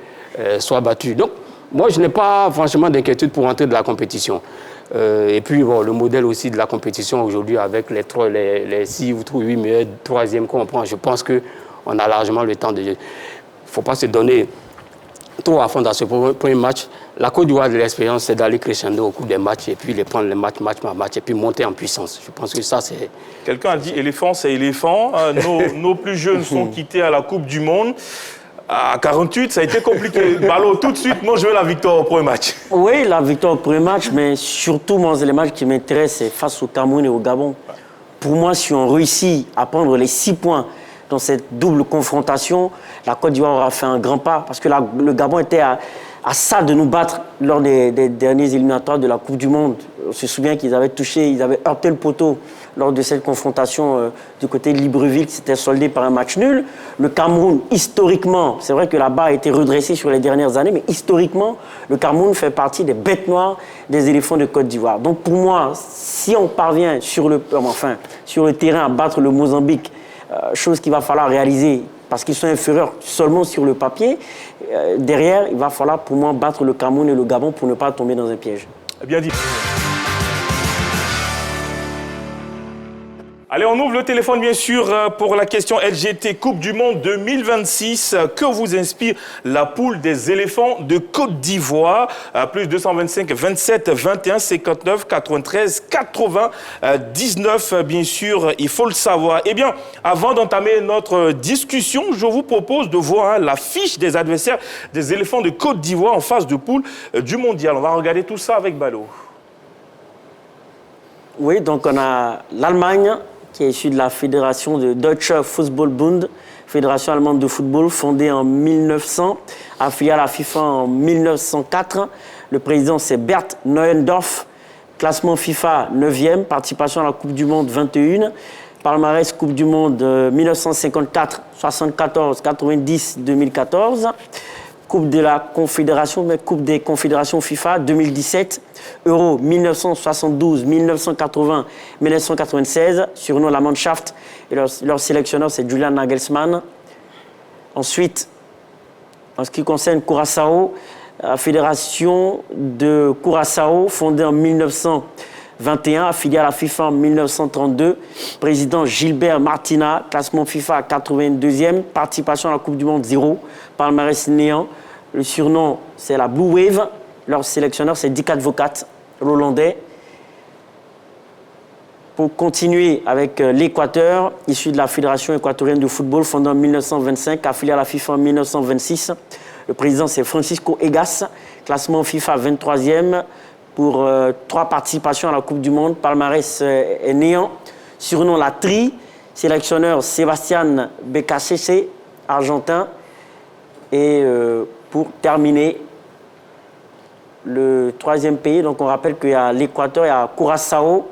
soit battu. Donc, moi, je n'ai pas franchement d'inquiétude pour entrer de la compétition. Et puis, bon, le modèle aussi de la compétition aujourd'hui avec les 6 ou 8 meilleurs troisièmes qu'on prend, je pense qu'on a largement le temps de... Il ne faut pas se donner trop à fond dans ce premier match. La Côte d'Ivoire de l'expérience, c'est d'aller crescendo au cours des matchs et puis les prendre les match par match et puis monter en puissance. Je pense que ça, c'est... Quelqu'un a dit éléphant, c'est éléphant. Nos plus jeunes sont quittés à la Coupe du Monde. À 48, ça a été compliqué. Ballot, tout de suite, moi, je veux la victoire au premier match. Oui, la victoire au premier match, mais surtout, moi, les matchs qui m'intéressent, c'est face au Cameroun et au Gabon. Pour moi, si on réussit à prendre les 6 points dans cette double confrontation, la Côte d'Ivoire aura fait un grand pas. Parce que le Gabon était à ça de nous battre lors des derniers éliminatoires de la Coupe du Monde. On se souvient qu'ils avaient heurté le poteau lors de cette confrontation du côté de Libreville, qui s'était soldée par un match nul. Le Cameroun, historiquement, c'est vrai que la barre a été redressée sur les dernières années, mais historiquement, le Cameroun fait partie des bêtes noires des éléphants de Côte d'Ivoire. Donc pour moi, si on parvient sur le terrain à battre le Mozambique, chose qu'il va falloir réaliser parce qu'ils sont inférieurs seulement sur le papier, derrière, il va falloir pour moi battre le Cameroun et le Gabon pour ne pas tomber dans un piège. Bien dit. Allez, on ouvre le téléphone, bien sûr, pour la question LGT Coupe du Monde 2026. Que vous inspire la poule des éléphants de Côte d'Ivoire? Plus 225 27 21 59 93 99, bien sûr, il faut le savoir. Eh bien, avant d'entamer notre discussion, je vous propose de voir la fiche des adversaires des éléphants de Côte d'Ivoire en phase de poule du mondial. On va regarder tout ça avec Ballot. Oui, donc on a l'Allemagne, qui est issue de la fédération de Deutsche Fußball-Bund, fédération allemande de football fondée en 1900, affiliée à la FIFA en 1904. Le président, c'est Bert Neuendorf. Classement FIFA 9e, participation à la Coupe du Monde 21. Palmarès Coupe du Monde 1954, 74, 90, 2014. Coupe de la Confédération, Coupe des Confédérations FIFA 2017, Euro 1972, 1980, 1996, surnom la Mannschaft, et leur sélectionneur c'est Julian Nagelsmann. Ensuite, en ce qui concerne Curaçao, la fédération de Curaçao, fondée en 1921, affiliée à la FIFA en 1932, président Gilbert Martina, classement FIFA 82e, participation à la Coupe du Monde 0, palmarès néant. Le surnom, c'est la Blue Wave. Leur sélectionneur, c'est Dick Advocat, l'Hollandais. Pour continuer avec l'Équateur, issu de la Fédération équatorienne de football, fondée en 1925, affiliée à la FIFA en 1926. Le président, c'est Francisco Egas, classement FIFA 23e pour 3 participations à la Coupe du Monde. Palmarès est néant. Surnom la Tri, sélectionneur Sébastien Becasese, argentin. Et pour terminer, le 3e pays, donc on rappelle qu'il y a l'Équateur, il y a Curaçao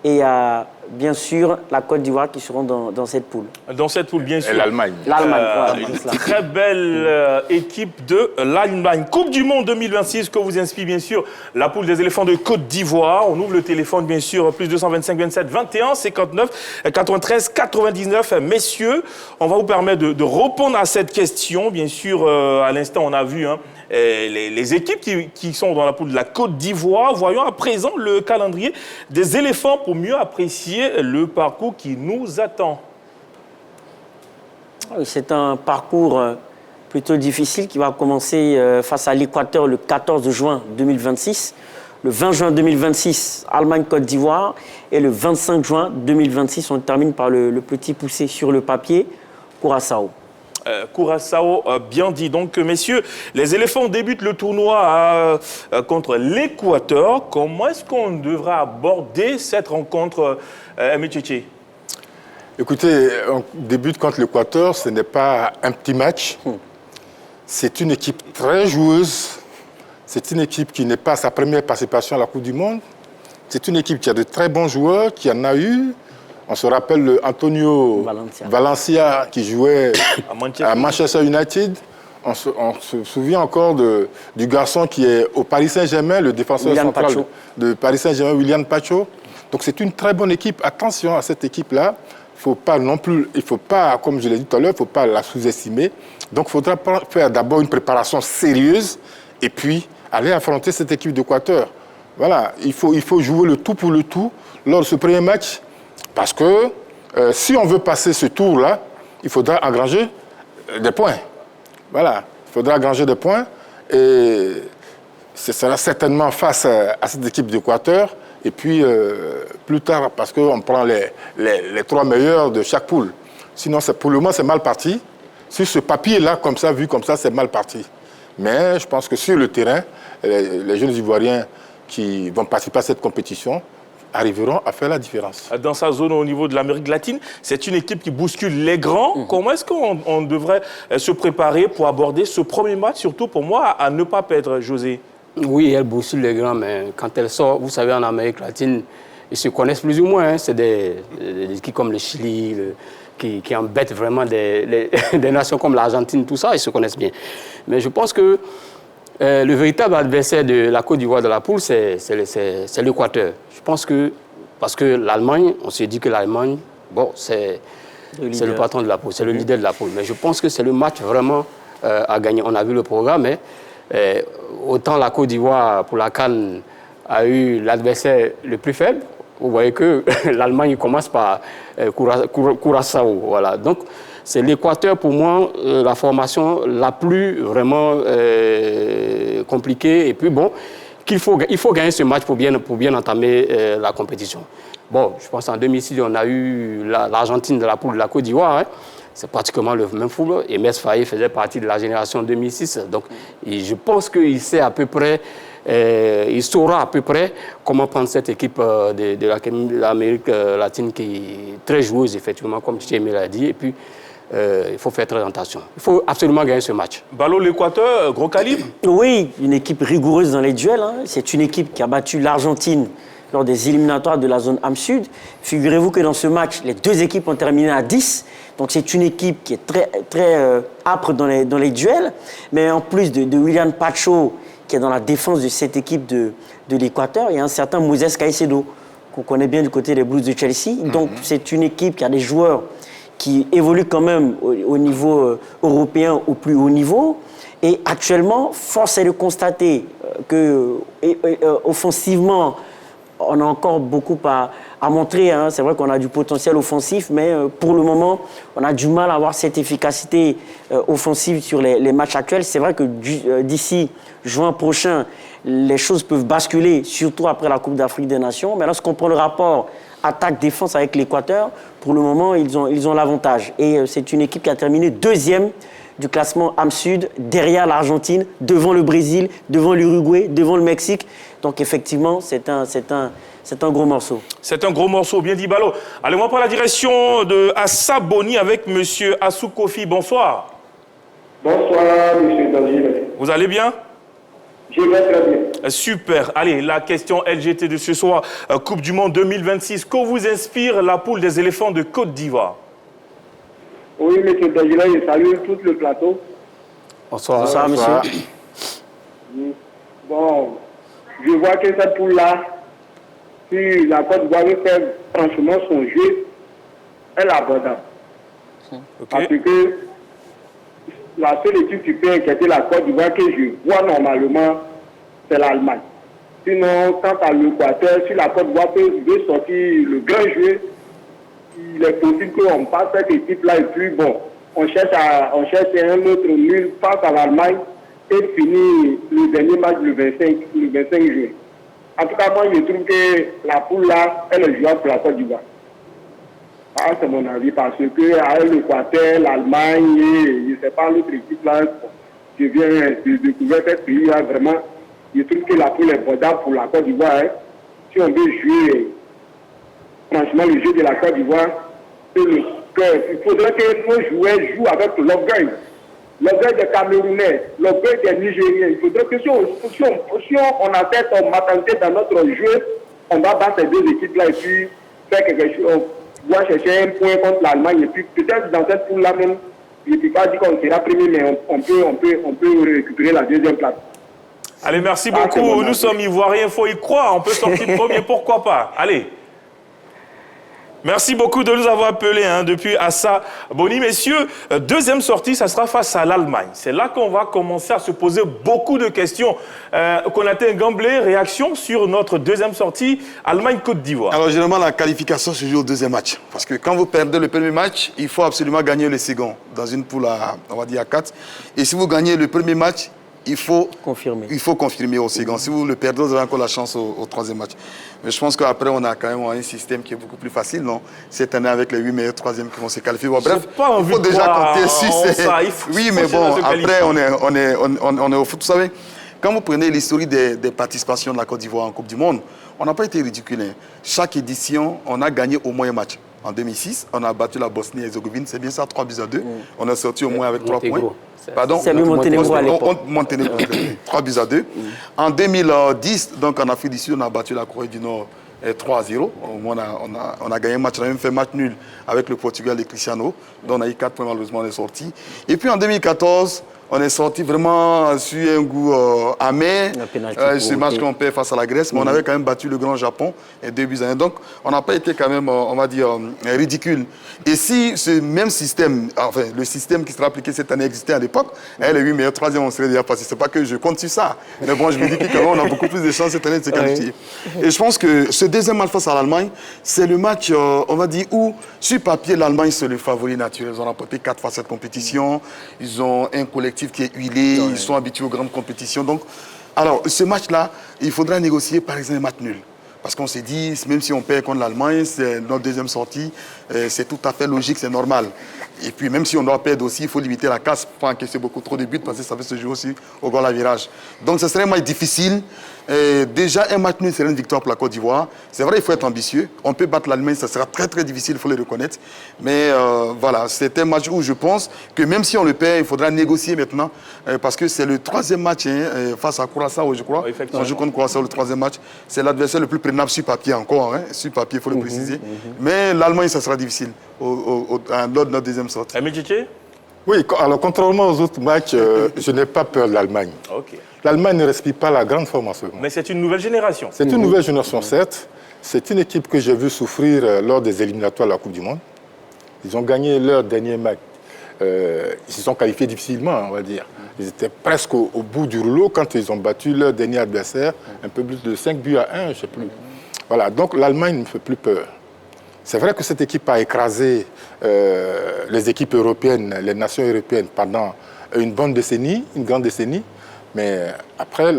et il y a bien sûr la Côte d'Ivoire qui seront dans cette poule. Dans cette poule, bien sûr. Et l'Allemagne. Une très belle équipe de l'Allemagne. Coupe du Monde 2026, que vous inspire bien sûr la poule des éléphants de Côte d'Ivoire. On ouvre le téléphone, bien sûr, plus 225 27 21 59 93 99. Messieurs, on va vous permettre de répondre à cette question. Bien sûr, à l'instant, on a vu les équipes qui sont dans la poule de la Côte d'Ivoire. Voyons à présent le calendrier des éléphants pour mieux apprécier le parcours qui nous attend. C'est un parcours plutôt difficile qui va commencer face à l'Équateur le 14 juin 2026. Le 20 juin 2026, Allemagne-Côte d'Ivoire. Et le 25 juin 2026, on termine par le petit poussé sur le papier, Curaçao. Curaçao, bien dit. Donc, messieurs, les éléphants débutent le tournoi contre l'Équateur. Comment est-ce qu'on devra aborder cette rencontre, Michichi? Écoutez, on débute contre l'Équateur, ce n'est pas un petit match. C'est une équipe très joueuse. C'est une équipe qui n'est pas sa première participation à la Coupe du Monde. C'est une équipe qui a de très bons joueurs, qui en a eu. On se rappelle le Antonio Valencia qui jouait à Manchester United. On se souvient encore du garçon qui est au Paris Saint-Germain, le défenseur central de Paris Saint-Germain, William Pacho. Donc c'est une très bonne équipe. Attention à cette équipe-là. Il ne faut pas, comme je l'ai dit tout à l'heure, il ne faut pas la sous-estimer. Donc il faudra faire d'abord une préparation sérieuse et puis aller affronter cette équipe d'Équateur. Voilà, il faut jouer le tout pour le tout lors de ce premier match. Parce que si on veut passer ce tour-là, il faudra engranger des points. Voilà, il faudra engranger des points. Et ce sera certainement face à cette équipe d'Équateur. Et puis, plus tard, parce qu'on prend les 3 meilleurs de chaque poule. Sinon, pour le moment, c'est mal parti. Sur ce papier-là, comme ça, vu comme ça, c'est mal parti. Mais je pense que sur le terrain, les jeunes Ivoiriens qui vont participer à cette compétition arriveront à faire la différence. Dans sa zone au niveau de l'Amérique latine, c'est une équipe qui bouscule les grands. Comment est-ce qu'on devrait se préparer pour aborder ce premier match, surtout pour moi, à ne pas perdre, José? Oui, elle bouscule les grands, mais quand elle sort, vous savez, en Amérique latine, ils se connaissent plus ou moins. Hein. C'est des équipes comme le Chili, qui embêtent vraiment des nations comme l'Argentine, tout ça, ils se connaissent bien. Mais je pense que le véritable adversaire de la Côte d'Ivoire de la poule, c'est l'Équateur. Je pense que, parce que l'Allemagne, on s'est dit que l'Allemagne, bon, c'est le patron de la poule, c'est le leader de la poule. Mais je pense que c'est le match vraiment à gagner. On a vu le programme, mais autant la Côte d'Ivoire, pour la CAN, a eu l'adversaire le plus faible. Vous voyez que l'Allemagne commence par Curaçao. Voilà. Donc, c'est l'Équateur, pour moi, la formation la plus vraiment compliquée. Et puis, bon, il faut gagner ce match pour bien entamer la compétition. Bon, je pense qu'en 2006, on a eu l'Argentine de la poule de la Côte d'Ivoire. Hein. C'est pratiquement le même football. Et Mess Faye faisait partie de la génération 2006. Donc, je pense qu'il sait à peu près, il saura à peu près comment prendre cette équipe de l'Amérique latine qui est très joueuse, effectivement, comme Tchémé l'a dit. Et puis, il faut faire très attention. Il faut absolument gagner ce match. Ballot, l'Équateur, gros calibre? Oui, une équipe rigoureuse dans les duels. Hein. C'est une équipe qui a battu l'Argentine lors des éliminatoires de la zone Am Sud. Figurez-vous que dans ce match, les 2 équipes ont terminé à 10. Donc c'est une équipe qui est très âpre dans les duels. Mais en plus de William Pacho, qui est dans la défense de cette équipe de l'Équateur, il y a un certain Moses Caicedo, qu'on connaît bien du côté des Blues de Chelsea. Donc c'est une équipe qui a des joueurs qui évoluent quand même au niveau européen, au plus haut niveau. Et actuellement, force est de constater que offensivement, on a encore beaucoup à montrer. Hein. C'est vrai qu'on a du potentiel offensif, mais pour le moment, on a du mal à avoir cette efficacité offensive sur les matchs actuels. C'est vrai que d'ici juin prochain, les choses peuvent basculer, surtout après la Coupe d'Afrique des Nations. Mais lorsqu'on prend le rapport attaque-défense avec l'Équateur, pour le moment, ils ont l'avantage. Et c'est une équipe qui a terminé 2e du classement Am Sud, derrière l'Argentine, devant le Brésil, devant l'Uruguay, devant le Mexique. Donc effectivement, c'est un gros morceau. C'est un gros morceau, bien dit Ballot. Allez, on va prendre la direction de Assa Boni avec M. Assou Kofi. Bonsoir. Bonsoir, M. Daniel. Vous allez bien? Je vais très bien. Super. Allez, la question LGT de ce soir, Coupe du Monde 2026. Que vous inspire la poule des éléphants de Côte d'Ivoire? Oui, M. Daniel, je salue tout le plateau. Bonsoir. Bonsoir, monsieur. Bon, je vois que cette poule-là, si la Côte d'Ivoire fait franchement son jeu, elle est abordable. Parce que la seule équipe qui peut inquiéter la Côte d'Ivoire que je vois normalement, c'est l'Allemagne. Sinon, quant à l'Équateur, si la Côte d'Ivoire veut sortir le grand jeu, il est possible qu'on passe cette équipe-là et puis bon, on cherche un autre nul face à l'Allemagne et finir le dernier match le 25 juin. En tout cas, moi, je trouve que la poule là, elle est jouable pour la Côte d'Ivoire. Ah, c'est mon avis, parce que avec l'Équateur, l'Allemagne et je ne sais pas l'autre équipe là, je viens de découvrir ce pays là, vraiment, je trouve que la poule est abordable pour la Côte d'Ivoire. Hein. Si on veut jouer, franchement, le jeu de la Côte d'Ivoire, c'est le cœur. Il faudrait que nos joueurs jouent avec l'orgueil. L'orgueil des Camerounais, l'orgueil des Nigériens. Il faudrait que si on a cette maternité dans notre jeu, on va battre ces deux équipes-là et puis faire quelque chose. On doit chercher un point contre l'Allemagne. Et puis peut-être dans cette poule-là même, je ne peux pas dire qu'on sera premier, mais on peut récupérer la deuxième place. Allez, merci beaucoup. Nous sommes Ivoiriens, il faut y croire. On peut sortir premier, pourquoi pas. Allez. Merci beaucoup de nous avoir appelés depuis Assa Boni. Messieurs, deuxième sortie, ça sera face à l'Allemagne. C'est là qu'on va commencer à se poser beaucoup de questions. Konaté Gamblé, réaction sur notre deuxième sortie, Allemagne-Côte d'Ivoire. Alors, généralement, la qualification se joue au deuxième match. Parce que quand vous perdez le premier match, il faut absolument gagner le second. Dans une poule à, on va dire, à 4. Et si vous gagnez le premier match, il faut confirmer au second. Si vous le perdez, vous avez encore la chance au troisième match. Mais je pense qu'après, on a quand même un système qui est beaucoup plus facile, non? Cette année, avec les 8 meilleurs troisièmes qui vont se qualifier. Bon, bref, il faut déjà compter sur oui, mais bon, après, on est au foot. Vous savez, quand vous prenez l'historique des participations de la Côte d'Ivoire en Coupe du Monde, on n'a pas été ridicule. Chaque édition, on a gagné au moins un match. En 2006, on a battu la Bosnie-Herzégovine, c'est bien ça, 3-2. On a sorti au moins avec 3 points. Pardon, c'est Monténégro à l'époque. Monténégro, 3-2. En 2010, donc en Afrique du Sud, on a battu la Corée du Nord 3-0. Au moins, on a gagné un match, on a même fait match nul avec le Portugal et Cristiano. Donc on a eu 4 points, malheureusement, on est sorti. Et puis en 2014, on est sorti vraiment sur un goût amer. Ce match qu'on perd face à la Grèce, mais on avait quand même battu le grand Japon et 2-1. Donc, on n'a pas été quand même, on va dire, ridicule. Et si ce même système, enfin, le système qui sera appliqué cette année existait à l'époque, les 8 meilleurs troisième, on serait déjà passé. C'est pas que je compte sur ça. Mais bon, je me dis qu'on a beaucoup plus de chances cette année de se qualifier. Et je pense que ce deuxième match face à l'Allemagne, c'est le match, on va dire, où, sur papier, l'Allemagne, c'est le favori naturel. Ils ont remporté 4 fois cette compétition. Ils ont un collectif qui est huilé, ils sont habitués aux grandes compétitions. Donc, alors, ce match-là, il faudra négocier par exemple un match nul. Parce qu'on s'est dit, même si on perd contre l'Allemagne, c'est notre deuxième sortie, c'est tout à fait logique, c'est normal. Et puis, même si on doit perdre aussi, il faut limiter la casse, pas encaisser beaucoup trop de buts, parce que ça peut se jouer aussi au goal à virage. Donc, ce serait un match difficile. Déjà, un match nul serait une victoire pour la Côte d'Ivoire. C'est vrai, il faut être ambitieux. On peut battre l'Allemagne, ça sera très, très difficile, il faut le reconnaître. Mais voilà, c'est un match où je pense que même si on le perd, il faudra négocier maintenant, parce que c'est le troisième match face à Curaçao, je crois. On joue contre Curaçao, le troisième match. C'est l'adversaire le plus prénable sur papier encore, sur papier, il faut le préciser. Mais l'Allemagne, ça sera difficile lors de notre deuxième sortie. Oui, alors contrairement aux autres matchs, je n'ai pas peur de l'Allemagne. L'Allemagne ne respire pas la grande forme en ce moment. Mais c'est une nouvelle génération. C'est une nouvelle génération, certes. C'est une équipe que j'ai vu souffrir lors des éliminatoires de la Coupe du Monde. Ils ont gagné leur dernier match. Ils se sont qualifiés difficilement, on va dire. Ils étaient presque au bout du rouleau quand ils ont battu leur dernier adversaire, un peu plus de 5 buts à 1, je ne sais plus. Voilà, donc l'Allemagne ne me fait plus peur. C'est vrai que cette équipe a écrasé les équipes européennes, les nations européennes pendant une bonne décennie, une grande décennie. Mais après,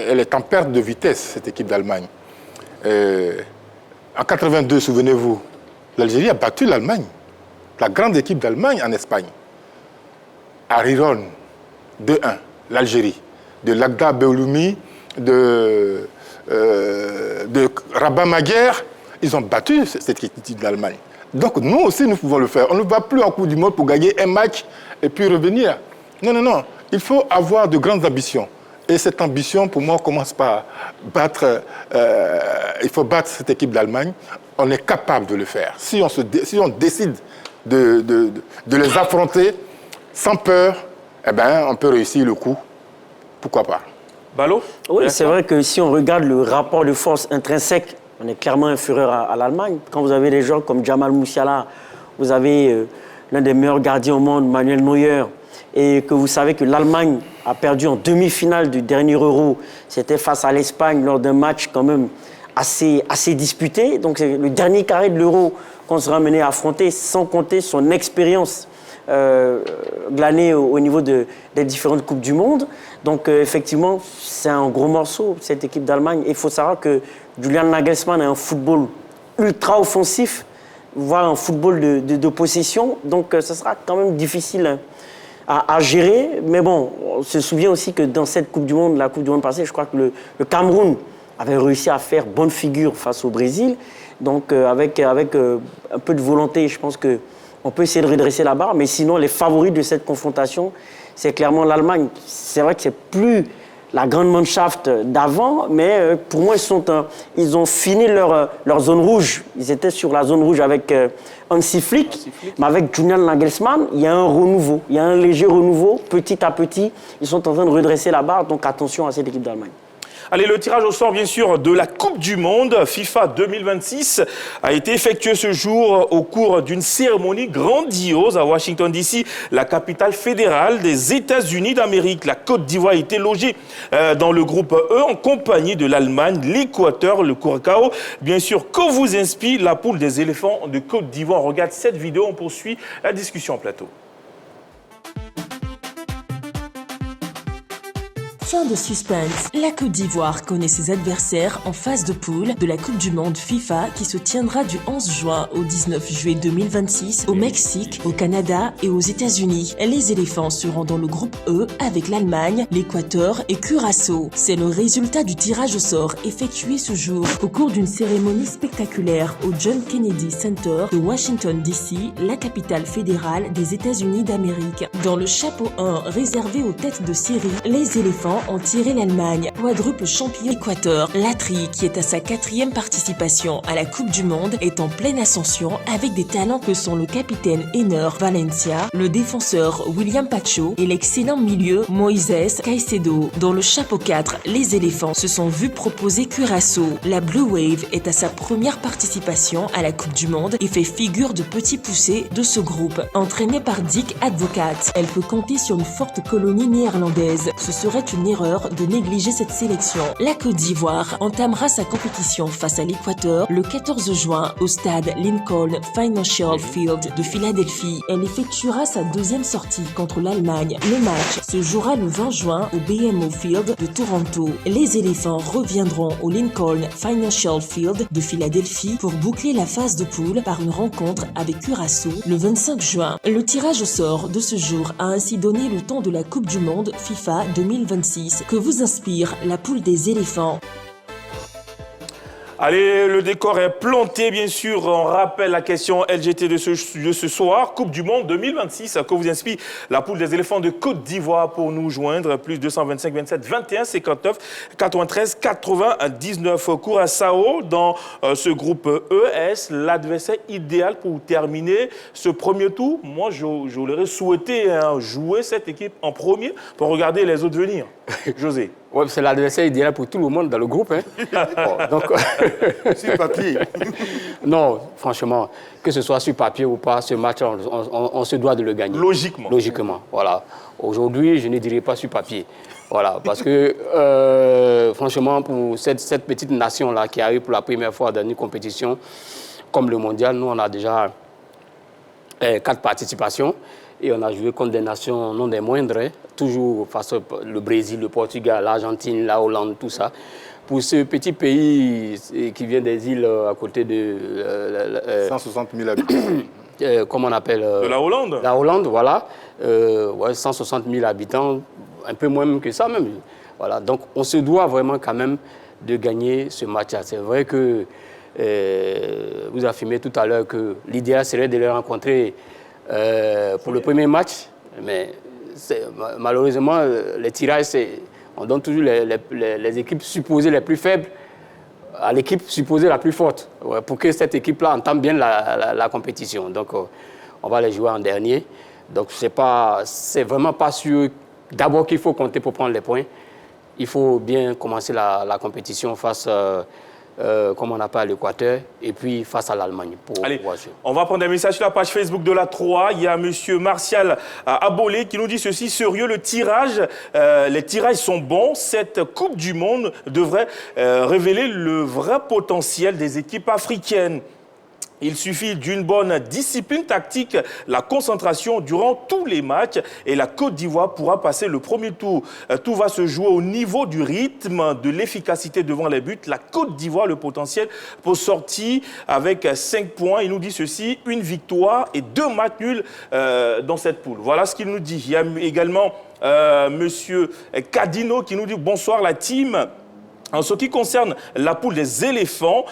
elle est en perte de vitesse, cette équipe d'Allemagne. En 82, souvenez-vous, l'Algérie a battu l'Allemagne, la grande équipe d'Allemagne en Espagne. À Riron, 2-1, l'Algérie. De Lagda Beouloumi, de Rabat Maguer, ils ont battu cette équipe d'Allemagne. Donc nous aussi, nous pouvons le faire. On ne va plus en Coupe du Monde pour gagner un match et puis revenir. Non, non, non. Il faut avoir de grandes ambitions. Et cette ambition, pour moi, commence par battre... il faut battre cette équipe d'Allemagne. On est capable de le faire. Si on décide de les affronter sans peur, eh ben, on peut réussir le coup. Pourquoi pas? Ballot? Oui, c'est vrai que si on regarde le rapport de force intrinsèque, on est clairement inférieur à l'Allemagne. Quand vous avez des gens comme Jamal Musiala, vous avez l'un des meilleurs gardiens au monde, Manuel Neuer, et que vous savez que l'Allemagne a perdu en demi-finale du dernier Euro, c'était face à l'Espagne lors d'un match quand même assez disputé. Donc c'est le dernier carré de l'Euro qu'on sera amené à affronter, sans compter son expérience glanées au niveau des différentes Coupes du Monde. Donc, effectivement, c'est un gros morceau, cette équipe d'Allemagne. Il faut savoir que Julian Nagelsmann a un football ultra offensif, voire un football de possession. Donc, ce sera quand même difficile à gérer. Mais bon, on se souvient aussi que dans cette Coupe du Monde, la Coupe du Monde passée, je crois que le Cameroun avait réussi à faire bonne figure face au Brésil. Donc, avec un peu de volonté, je pense qu'on peut essayer de redresser la barre. Mais sinon, les favoris de cette confrontation, c'est clairement l'Allemagne. C'est vrai que c'est plus la grande Mannschaft d'avant, mais pour moi, ils ont fini leur zone rouge. Ils étaient sur la zone rouge avec Hansi Flick, mais avec Julian Nagelsmann, il y a un renouveau. Il y a un léger renouveau, petit à petit. Ils sont en train de redresser la barre, donc attention à cette équipe d'Allemagne. Allez, le tirage au sort, bien sûr, de la Coupe du Monde FIFA 2026 a été effectué ce jour au cours d'une cérémonie grandiose à Washington, D.C., la capitale fédérale des États-Unis d'Amérique. La Côte d'Ivoire a été logée dans le groupe E en compagnie de l'Allemagne, l'Équateur, le Curaçao. Bien sûr, que vous inspire la poule des éléphants de Côte d'Ivoire? On regarde cette vidéo, on poursuit la discussion en plateau. Fin de suspense. La Côte d'Ivoire connaît ses adversaires en phase de poule de la Coupe du Monde FIFA qui se tiendra du 11 juin au 19 juillet 2026 au Mexique, au Canada et aux États-Unis. Les éléphants seront dans le groupe E avec l'Allemagne, l'Équateur et Curaçao. C'est le résultat du tirage au sort effectué ce jour au cours d'une cérémonie spectaculaire au John Kennedy Center de Washington, D.C., la capitale fédérale des États-Unis d'Amérique. Dans le chapeau 1 réservé aux têtes de série, les éléphants ont tiré l'Allemagne, quadruple champion Équateur. L'Atri, qui est à sa 4e participation à la Coupe du Monde, est en pleine ascension avec des talents que sont le capitaine Ener Valencia, le défenseur William Pacho et l'excellent milieu Moises Caicedo. Dans le chapeau 4, les éléphants se sont vus proposer Curaçao. La Blue Wave est à sa première participation à la Coupe du Monde et fait figure de petit poussé de ce groupe. Entraînée par Dick Advocaat, elle peut compter sur une forte colonie néerlandaise. Ce serait une erreur de négliger cette sélection. La Côte d'Ivoire entamera sa compétition face à l'Équateur le 14 juin au stade Lincoln Financial Field de Philadelphie. Elle effectuera sa 2e sortie contre l'Allemagne. Le match se jouera le 20 juin au BMO Field de Toronto. Les éléphants reviendront au Lincoln Financial Field de Philadelphie pour boucler la phase de poule par une rencontre avec Curaçao le 25 juin. Le tirage au sort de ce jour a ainsi donné le temps de la Coupe du Monde FIFA 2026. Que vous inspire la poule des éléphants? Allez, le décor est planté, bien sûr. On rappelle la question LGT de ce soir. Coupe du Monde 2026. Que vous inspire la poule des éléphants de Côte d'Ivoire pour nous joindre? Plus 225 27 21 59 93 99. Curaçao dans ce groupe ES, l'adversaire idéal pour terminer ce premier tour. Moi, j'aurais souhaité jouer cette équipe en premier pour regarder les autres venir. José. Ouais, c'est l'adversaire idéal pour tout le monde dans le groupe. Hein. Bon, donc, sur papier. Non, franchement, que ce soit sur papier ou pas, ce match, on se doit de le gagner. Logiquement. Logiquement, voilà. Aujourd'hui, je ne dirais pas sur papier. Voilà, parce que, franchement, pour cette petite nation-là qui arrive pour la première fois dans une compétition comme le mondial, nous, on a déjà 4 participations. Et on a joué contre des nations non des moindres, hein, toujours face au Brésil, le Portugal, l'Argentine, la Hollande, tout ça. Pour ce petit pays qui vient des îles à côté de... 160 000 habitants. Comment on appelle de la Hollande. La Hollande, voilà. Ouais, 160 000 habitants, un peu moins que ça même. Voilà. Donc on se doit vraiment quand même de gagner ce match-là. C'est vrai que vous affirmez tout à l'heure que l'idéal serait de les rencontrer pour le premier match, mais malheureusement, les tirages, on donne toujours les équipes supposées les plus faibles à l'équipe supposée la plus forte, pour que cette équipe-là entame bien la compétition. Donc, on va les jouer en dernier. Donc, c'est vraiment pas sûr d'abord qu'il faut compter pour prendre les points. Il faut bien commencer la compétition face comme on appelle l'Équateur, et puis face à l'Allemagne. Allez, on va prendre un message sur la page Facebook de la 3. Il y a M. Martial Abolé qui nous dit ceci: sérieux, les tirages sont bons. Cette Coupe du Monde devrait révéler le vrai potentiel des équipes africaines. Il suffit d'une bonne discipline tactique, la concentration durant tous les matchs et la Côte d'Ivoire pourra passer le premier tour. Tout va se jouer au niveau du rythme, de l'efficacité devant les buts. La Côte d'Ivoire, le potentiel pour sortir avec 5 points. Il nous dit ceci, une victoire et 2 matchs nuls dans cette poule. Voilà ce qu'il nous dit. Il y a également Monsieur Cadino qui nous dit bonsoir la team. En ce qui concerne la poule des éléphants,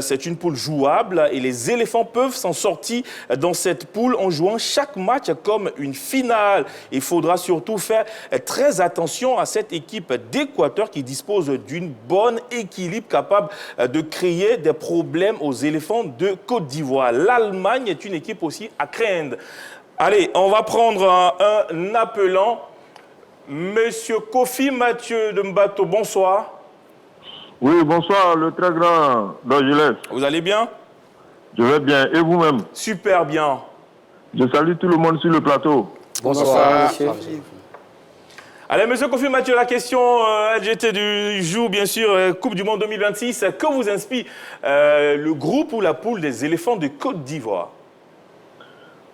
c'est une poule jouable et les éléphants peuvent s'en sortir dans cette poule en jouant chaque match comme une finale. Il faudra surtout faire très attention à cette équipe d'Équateur qui dispose d'une bonne équilibre capable de créer des problèmes aux éléphants de Côte d'Ivoire. L'Allemagne est une équipe aussi à craindre. Allez, on va prendre un appelant. Monsieur Kofi Mathieu de Mbato, bonsoir. Oui, bonsoir, le très grand d'Angeles. Vous allez bien? Je vais bien. Et vous-même? Super bien. Je salue tout le monde sur le plateau. Bonsoir, monsieur. Allez, monsieur Kofi Mathieu, la question LGT du jour, bien sûr, Coupe du Monde 2026. Que vous inspire le groupe ou la poule des éléphants de Côte d'Ivoire?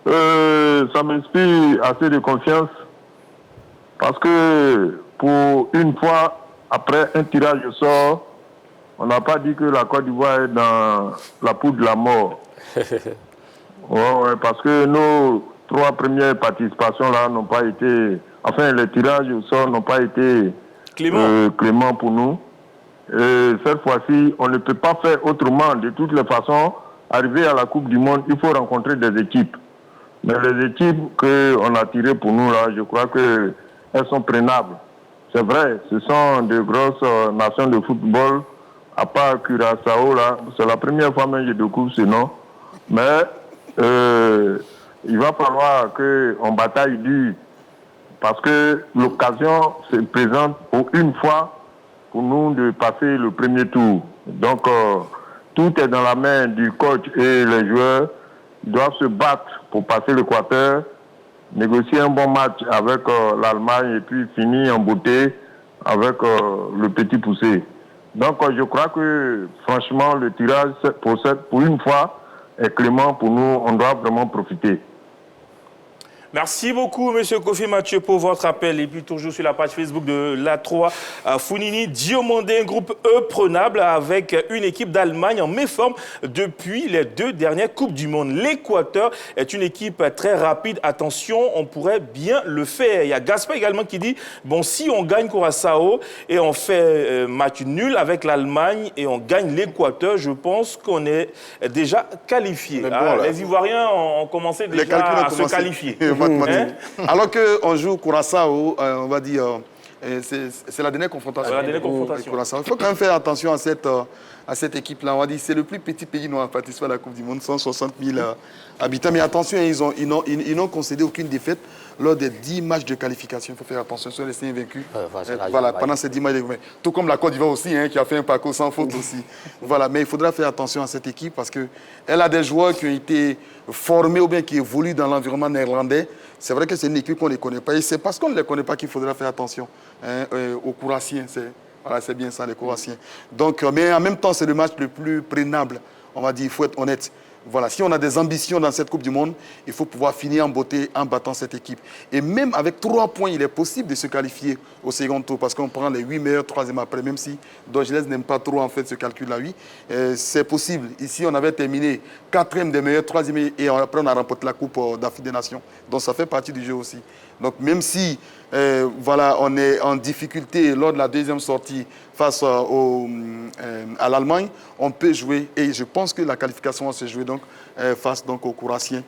Ça m'inspire assez de confiance parce que pour une fois, après un tirage au sort, on n'a pas dit que la Côte d'Ivoire est dans la poule de la mort. Ouais, parce que nos 3 premières participations là n'ont pas été... Enfin, les tirages au sort n'ont pas été cléments pour nous. Et cette fois-ci, on ne peut pas faire autrement. De toutes les façons, arriver à la Coupe du Monde, il faut rencontrer des équipes. Mais les équipes qu'on a tirées pour nous là, je crois qu'elles sont prenables. C'est vrai, ce sont de grosses nations de football, à part Curaçao, là. C'est la première fois que je découvre ce nom. Mais il va falloir qu'on bataille dur, parce que l'occasion se présente pour une fois pour nous de passer le premier tour. Donc, tout est dans la main du coach et les joueurs doivent se battre pour passer l'Équateur, négocier un bon match avec l'Allemagne et puis finir en beauté avec le petit poussé. Donc je crois que franchement le tirage pour une fois est clément pour nous, on doit vraiment profiter. Merci beaucoup, monsieur Kofi Mathieu, pour votre appel. Et puis, toujours sur la page Facebook de l'A3, Founini Diomandé, un groupe prenable avec une équipe d'Allemagne en méforme depuis les 2 dernières Coupes du Monde. L'Équateur est une équipe très rapide. Attention, on pourrait bien le faire. Il y a Gaspard également qui dit, bon, si on gagne Curaçao et on fait match nul avec l'Allemagne et on gagne l'Équateur, je pense qu'on est déjà qualifié. Bon, les Ivoiriens ont commencé déjà à se qualifier. Alors qu'on joue Curaçao, on va dire, c'est la dernière confrontation. La dernière confrontation. Il faut quand même faire attention à cette équipe-là. On va dire c'est le plus petit pays noir à participer à la Coupe du Monde, 160 000 habitants. Mais attention, ils n'ont concédé aucune défaite lors des 10 matchs de qualification. Il faut faire attention, ils sont restés invaincus. Pendant ces 10 matchs. Tout comme la Côte d'Ivoire aussi, qui a fait un parcours sans faute aussi. Voilà, mais il faudra faire attention à cette équipe parce qu'elle a des joueurs qui ont été formés ou bien qui évoluent dans l'environnement néerlandais. C'est vrai que c'est une équipe qu'on ne les connaît pas. Et c'est parce qu'on ne les connaît pas qu'il faudra faire attention aux Courassiens. Voilà, c'est bien ça, les Courassiens. Donc, mais en même temps, c'est le match le plus prénable. On va dire, il faut être honnête. Voilà, si on a des ambitions dans cette Coupe du Monde, il faut pouvoir finir en beauté en battant cette équipe. Et même avec 3 points, il est possible de se qualifier au second tour parce qu'on prend les 8 meilleurs 3e après, même si Dorgelès n'aime pas trop en fait ce calcul-là, oui. C'est possible. Ici, on avait terminé 4e des meilleurs, 3e et après on a remporté la Coupe d'Afrique des Nations. Donc ça fait partie du jeu aussi. Donc même si voilà, on est en difficulté lors de la 2e sortie face à l'Allemagne, on peut jouer et je pense que la qualification va se jouer donc, face donc, aux Courassiens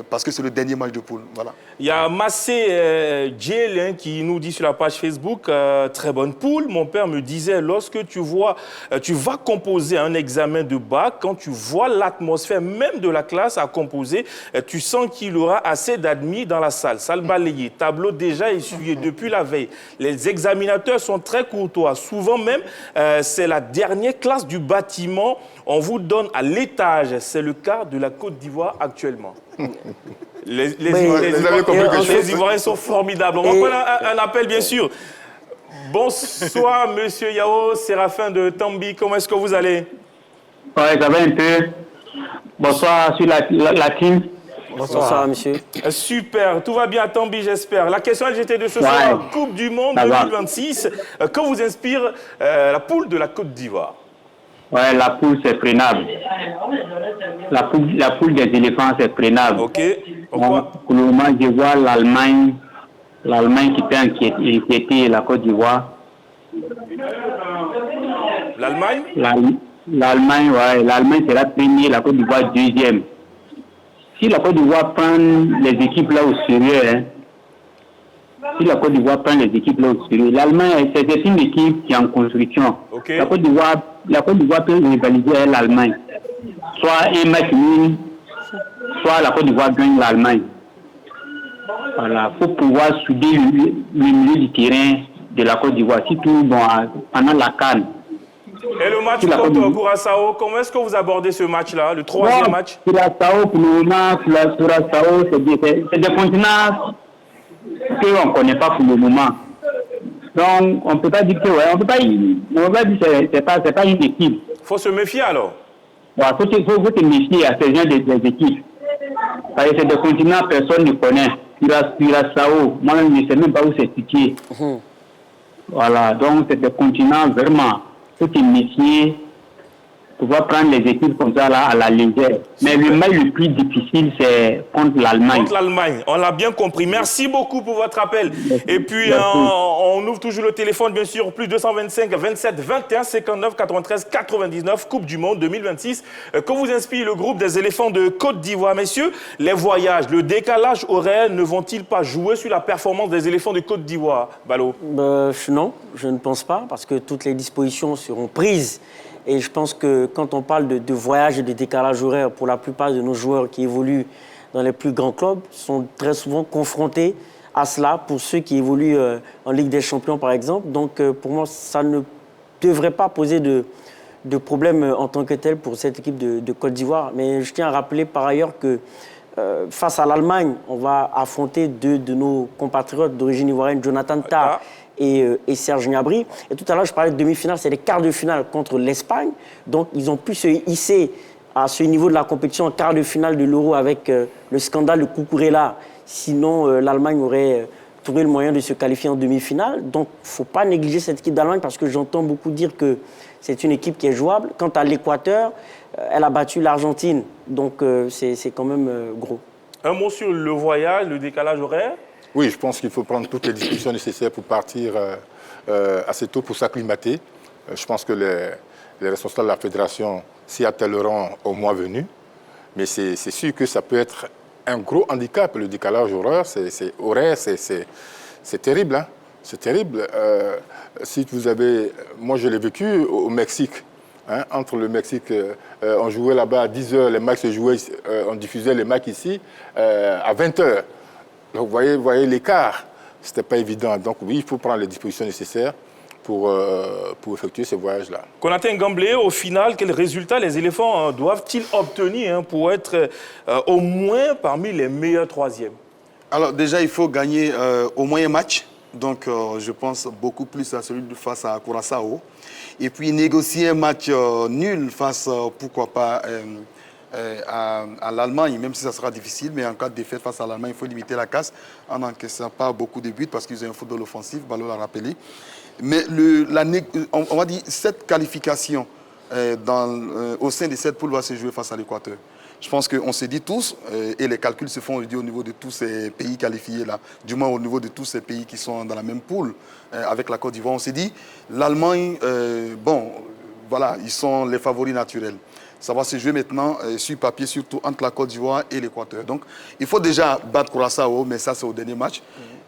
parce que c'est le dernier match de poule. Voilà. Il y a Massé Djel qui nous dit sur la page Facebook, très bonne poule. Mon père me disait, lorsque tu vas composer un examen de bac, quand tu vois l'atmosphère même de la classe à composer, tu sens qu'il y aura assez d'admis dans la salle. Salle balayée, tableau déjà essuyé depuis la veille. Les examinateurs sont très courtois. Souvent même, c'est la dernière classe du bâtiment. On vous donne à l'étage. C'est le cas de la Côte d'Ivoire actuellement. Les Ivoiriens sont formidables. On va prendre un appel, bien sûr. Bonsoir, monsieur Yao Séraphin de Tambi. Comment est-ce que vous allez? Oui, ça va un peu. Bonsoir sur la team. Bonsoir, monsieur. Super, tout va bien à Tambi, j'espère. La question LGT de ce soir, Coupe du Monde 2026. Que vous inspire la poule de la Côte d'Ivoire? Ouais, la poule, c'est prenable. La poule des éléphants, c'est prenable. Ok. Pourquoi? Pour le moment, je vois l'Allemagne qui peut inquiéter la Côte d'Ivoire. L'Allemagne? L'Allemagne, ouais. L'Allemagne sera première, la Côte d'Ivoire deuxième. Si la Côte d'Ivoire prend les équipes là au sérieux, hein, l'Allemagne, c'est une équipe qui est en construction. Okay. La Côte d'Ivoire peut rivaliser avec l'Allemagne. Soit un match nul, soit la Côte d'Ivoire gagne l'Allemagne. Voilà, il faut pouvoir souder le milieu du terrain de la Côte d'Ivoire, surtout pendant la CAN. Et le match contre Curaçao, comment est-ce que vous abordez ce match-là, le troisième match? Curaçao, pour le moment, c'est des continents qu'on ne connaît pas pour le moment. Donc, on ne peut pas dire que, on peut pas dire que c'est pas une équipe. Il faut se méfier alors? Il faut se méfier à ces gens des équipes. Parce que c'est des continents que personne ne connaît. Curaçao, moi-même, je ne sais même pas où c'est situé. Voilà, donc c'est des continents vraiment. Faut se méfier, pouvoir prendre les équipes comme ça là, à la légère. Mais le match le plus difficile, c'est contre l'Allemagne. Contre l'Allemagne, on l'a bien compris. Merci beaucoup pour votre appel. Et puis, on ouvre toujours le téléphone, bien sûr, plus 225 27 21 59 93 99, Coupe du Monde 2026. Que vous inspire le groupe des éléphants de Côte d'Ivoire? Messieurs, les voyages, le décalage horaire ne vont-ils pas jouer sur la performance des éléphants de Côte d'Ivoire, Balo? Non, je ne pense pas, parce que toutes les dispositions seront prises. Et je pense que quand on parle de voyage et de décalage horaire, pour la plupart de nos joueurs qui évoluent dans les plus grands clubs, sont très souvent confrontés à cela, pour ceux qui évoluent en Ligue des Champions, par exemple. Donc, pour moi, ça ne devrait pas poser de problème en tant que tel pour cette équipe de Côte d'Ivoire. Mais je tiens à rappeler par ailleurs que face à l'Allemagne, on va affronter deux de nos compatriotes d'origine ivoirienne, Jonathan Tah et Serge Gnabry. Et tout à l'heure, je parlais de demi-finale, c'est les quarts de finale contre l'Espagne. Donc, ils ont pu se hisser à ce niveau de la compétition en quart de finale de l'Euro avec le scandale de Cucurella. Sinon, l'Allemagne aurait trouvé le moyen de se qualifier en demi-finale. Donc, il ne faut pas négliger cette équipe d'Allemagne parce que j'entends beaucoup dire que c'est une équipe qui est jouable. Quant à l'Équateur, elle a battu l'Argentine. Donc, c'est quand même gros. Un mot sur le voyage, le décalage horaire? Oui, je pense qu'il faut prendre toutes les dispositions nécessaires pour partir assez tôt pour s'acclimater. Je pense que les responsables de la fédération s'y attelleront au mois venu. Mais c'est sûr que ça peut être un gros handicap, le décalage horaire. C'est terrible. Hein? C'est terrible. Si vous avez... Moi, je l'ai vécu au Mexique. Hein? Entre le Mexique, on jouait là-bas à 10h, les matchs se jouaient, on diffusait les matchs ici à 20h. Donc, vous voyez l'écart. Ce n'était pas évident. Donc, oui, il faut prendre les dispositions nécessaires pour effectuer ces voyages-là. Konaté Ngamblé, au final, quels résultats les éléphants doivent-ils obtenir pour être au moins parmi les meilleurs troisièmes? Alors, déjà, il faut gagner au moins un match. Donc, je pense beaucoup plus à celui face à Curaçao. Et puis, négocier un match nul face, pourquoi pas... à l'Allemagne, même si ça sera difficile, mais en cas de défaite face à l'Allemagne, il faut limiter la casse en n'encaissant pas beaucoup de buts parce qu'ils ont un football offensif, Balo l'a rappelé. Mais on va dire cette qualification au sein de cette poule va se jouer face à l'Équateur. Je pense qu'on se dit tous, et les calculs se font au niveau de tous ces pays qualifiés là, du moins au niveau de tous ces pays qui sont dans la même poule avec la Côte d'Ivoire, on s'est dit, l'Allemagne, bon, voilà, ils sont les favoris naturels. Ça va se jouer maintenant sur papier, surtout entre la Côte d'Ivoire et l'Équateur. Donc, il faut déjà battre Curaçao, mais ça, c'est au dernier match.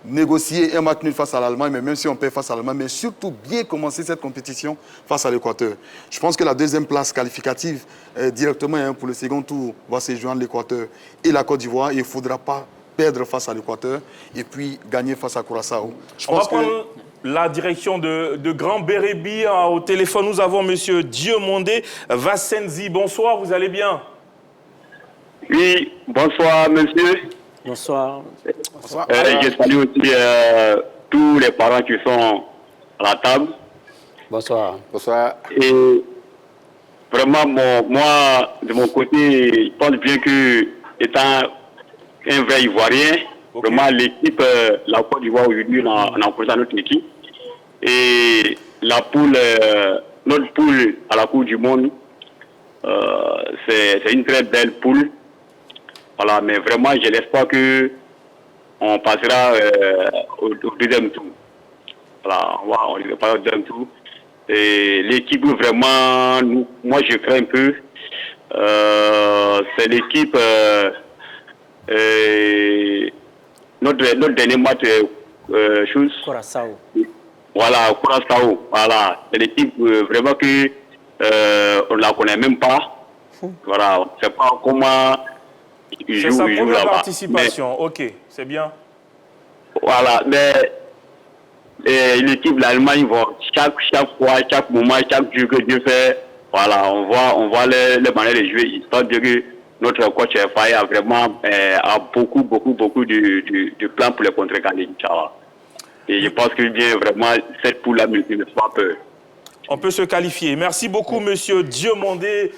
Négocier un match nul face à l'Allemagne, mais même si on perd face à l'Allemagne, mais surtout bien commencer cette compétition face à l'Équateur. Je pense que la deuxième place qualificative, directement pour le second tour, va se jouer entre l'Équateur et la Côte d'Ivoire. Il ne faudra pas perdre face à l'Équateur et puis gagner face à Curaçao. On va prendre la direction de Grand Bérébi. Au téléphone, nous avons M. Diomondé Vassenzi. Bonsoir, vous allez bien? Oui, bonsoir, monsieur. Bonsoir. Bonsoir. Je salue aussi tous les parents qui sont à la table. Bonsoir. Bonsoir. Et vraiment, moi, de mon côté, je pense bien que, étant un vrai Ivoirien, vraiment, l'équipe, la Côte d'Ivoire aujourd'hui, on a encouragé notre équipe. Et la poule, notre poule à la Coupe du Monde, c'est une très belle poule. Voilà, mais vraiment, j'ai l'espoir qu'on passera au deuxième tour. Voilà, on va pas au deuxième tour. Et l'équipe, vraiment, moi, je crains un peu. C'est l'équipe, notre dernier match, chose. Curaçao. Voilà, Curaçao. Voilà, c'est l'équipe vraiment que on ne la connaît même pas. Voilà, on ne sait pas comment ils jouent. C'est sa ils jouent première là-bas. participation, ok, c'est bien. Voilà, mais l'équipe de l'Allemagne, chaque fois, chaque moment, chaque jeu que Dieu fait, voilà, on voit les manières de jouer. Histoire de que notre coach Faye a vraiment beaucoup de plans pour les contre-candidater, Inch'Allah. Et je pense que bien vraiment, cette poule-là ne fait pas peur. On peut se qualifier. Merci beaucoup, monsieur Diomandé,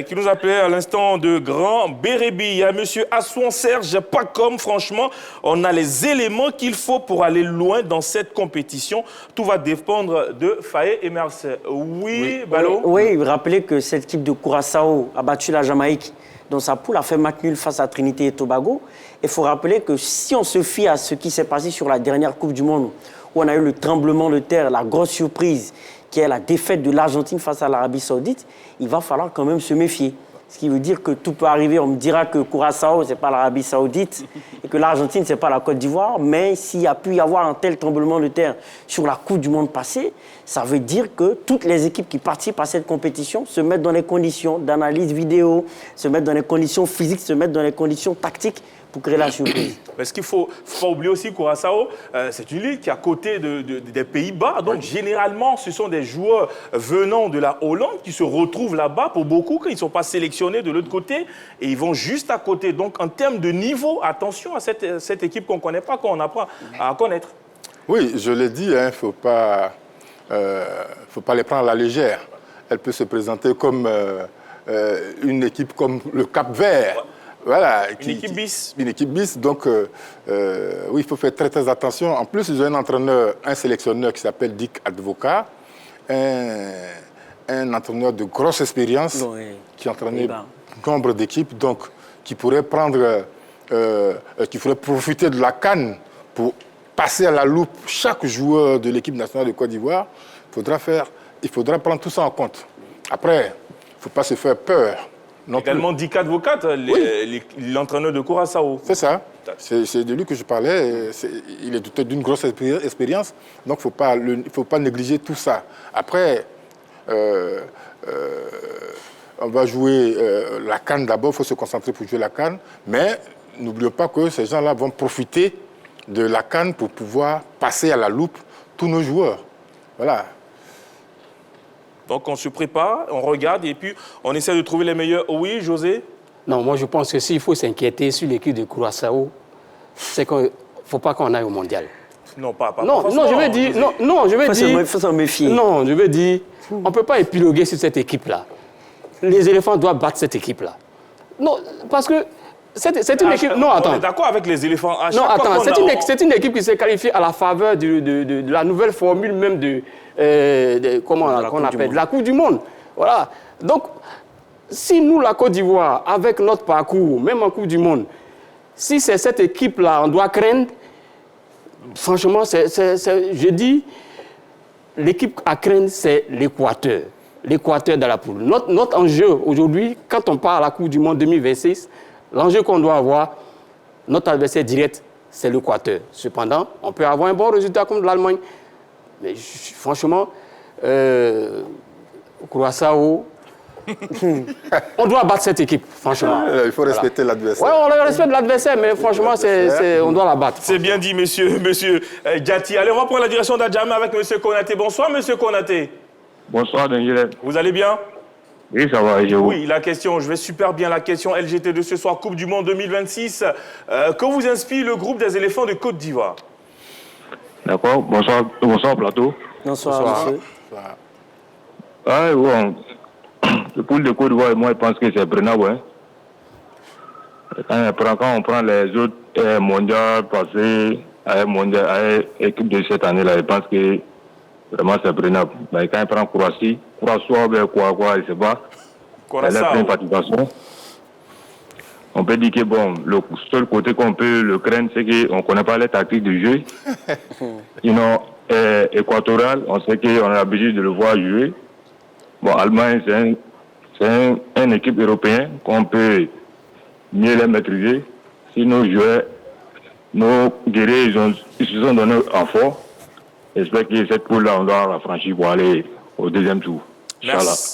qui nous appelait à l'instant de Grand Bérébi. Il y a monsieur Assouan Serge Pacom. Franchement, on a les éléments qu'il faut pour aller loin dans cette compétition. Tout va dépendre de Faye et Mers. Oui, Balo? Oui, rappelez que cette équipe de Curaçao a battu la Jamaïque dans sa poule, a fait match nul face à Trinité et Tobago. Il faut rappeler que si on se fie à ce qui s'est passé sur la dernière Coupe du Monde, où on a eu le tremblement de terre, la grosse surprise, qui est la défaite de l'Argentine face à l'Arabie Saoudite, il va falloir quand même se méfier. Ce qui veut dire que tout peut arriver. On me dira que Curaçao, ce n'est pas l'Arabie Saoudite et que l'Argentine, ce n'est pas la Côte d'Ivoire. Mais s'il y a pu y avoir un tel tremblement de terre sur la Coupe du Monde passée, ça veut dire que toutes les équipes qui participent à cette compétition se mettent dans les conditions d'analyse vidéo, se mettent dans les conditions physiques, se mettent dans les conditions tactiques pour créer la surprise. Parce qu'il ne faut pas oublier aussi Curaçao, c'est une ligue qui est à côté des Pays-Bas. Donc, généralement, ce sont des joueurs venant de la Hollande qui se retrouvent là-bas. Pour beaucoup, quand ils ne sont pas sélectionnés de l'autre côté, et ils vont juste à côté. Donc, en termes de niveau, attention à cette équipe qu'on ne connaît pas, qu'on apprend à connaître. Oui, je l'ai dit, il ne faut pas les prendre à la légère. Elle peut se présenter comme une équipe comme le Cap-Vert. Voilà, une équipe bis. Une équipe bis, donc oui, il faut faire très très attention. En plus, ils ont un entraîneur, un sélectionneur qui s'appelle Dick Advocat, un entraîneur de grosse expérience qui a entraîné nombre d'équipes, donc qui pourrait profiter de la CAN pour passer à la loupe chaque joueur de l'équipe nationale de Côte d'Ivoire. Il faudra prendre tout ça en compte. Après, il ne faut pas se faire peur. Également Dick Advocat, l'entraîneur de Curaçao. C'est ça. C'est de lui que je parlais. Il est doté d'une grosse expérience. Donc, il ne faut pas négliger tout ça. Après, on va jouer la CAN d'abord. Il faut se concentrer pour jouer la CAN. Mais n'oublions pas que ces gens-là vont profiter de la CAN pour pouvoir passer à la loupe tous nos joueurs. Voilà. Donc, on se prépare, on regarde et puis on essaie de trouver les meilleurs. Oui, José? Non, moi je pense que s'il faut s'inquiéter sur l'équipe de Curaçao, c'est qu'il ne faut pas qu'on aille au mondial. Non, pas non, je veux dire, il faut s'en méfier. Non, je veux dire, on ne peut pas épiloguer sur cette équipe-là. Les éléphants doivent battre cette équipe-là. Non, parce que c'est une équipe... Non, attends. On est d'accord avec les éléphants. Non, attends, c'est une équipe qui s'est qualifiée à la faveur de la nouvelle formule même de la Coupe du Monde. Voilà. Donc, si nous, la Côte d'Ivoire, avec notre parcours, même en Coupe du Monde, si c'est cette équipe-là, on doit craindre, franchement, je dis, l'équipe à craindre, c'est l'Équateur. L'Équateur dans la poule. Notre enjeu aujourd'hui, quand on part à la Coupe du Monde 2026, l'enjeu qu'on doit avoir, notre adversaire direct, c'est l'Équateur. Cependant, on peut avoir un bon résultat comme l'Allemagne. Mais franchement, Curaçao, on doit battre cette équipe, franchement. Il faut respecter l'adversaire. Oui, on respecte l'adversaire, mais franchement, on doit la battre. C'est bien dit, monsieur Gatti. Allez, on va prendre la direction d'Adjamé avec monsieur Konaté. Bonsoir, monsieur Konaté. Bonsoir, Daniel. Vous allez bien? Oui, ça va, et vous? Oui, la question, je vais super bien. La question LGT de ce soir, Coupe du Monde 2026. Que vous inspire le groupe des éléphants de Côte d'Ivoire? D'accord, bonsoir plateau. Bonsoir, monsieur. Ah, bon. Le poule de Côte d'Ivoire, moi, je pense que c'est prenable. Hein. Quand on prend les autres mondiaux passés, avec l'équipe de cette année-là, je pense que vraiment c'est prenable. Mais quand on prend Croatie, je ne sais pas. Elle a plein de participation. On peut dire que bon, le seul côté qu'on peut le craindre, c'est qu'on ne connaît pas les tactiques du jeu. Sinon, équatorial, on sait qu'on a l'habitude de le voir jouer. Bon, Allemagne, c'est une équipe européenne qu'on peut mieux les maîtriser. Si nos joueurs, nos guerriers, ils se sont donnés en fort. J'espère que cette poule-là, on doit la franchir pour aller au deuxième tour.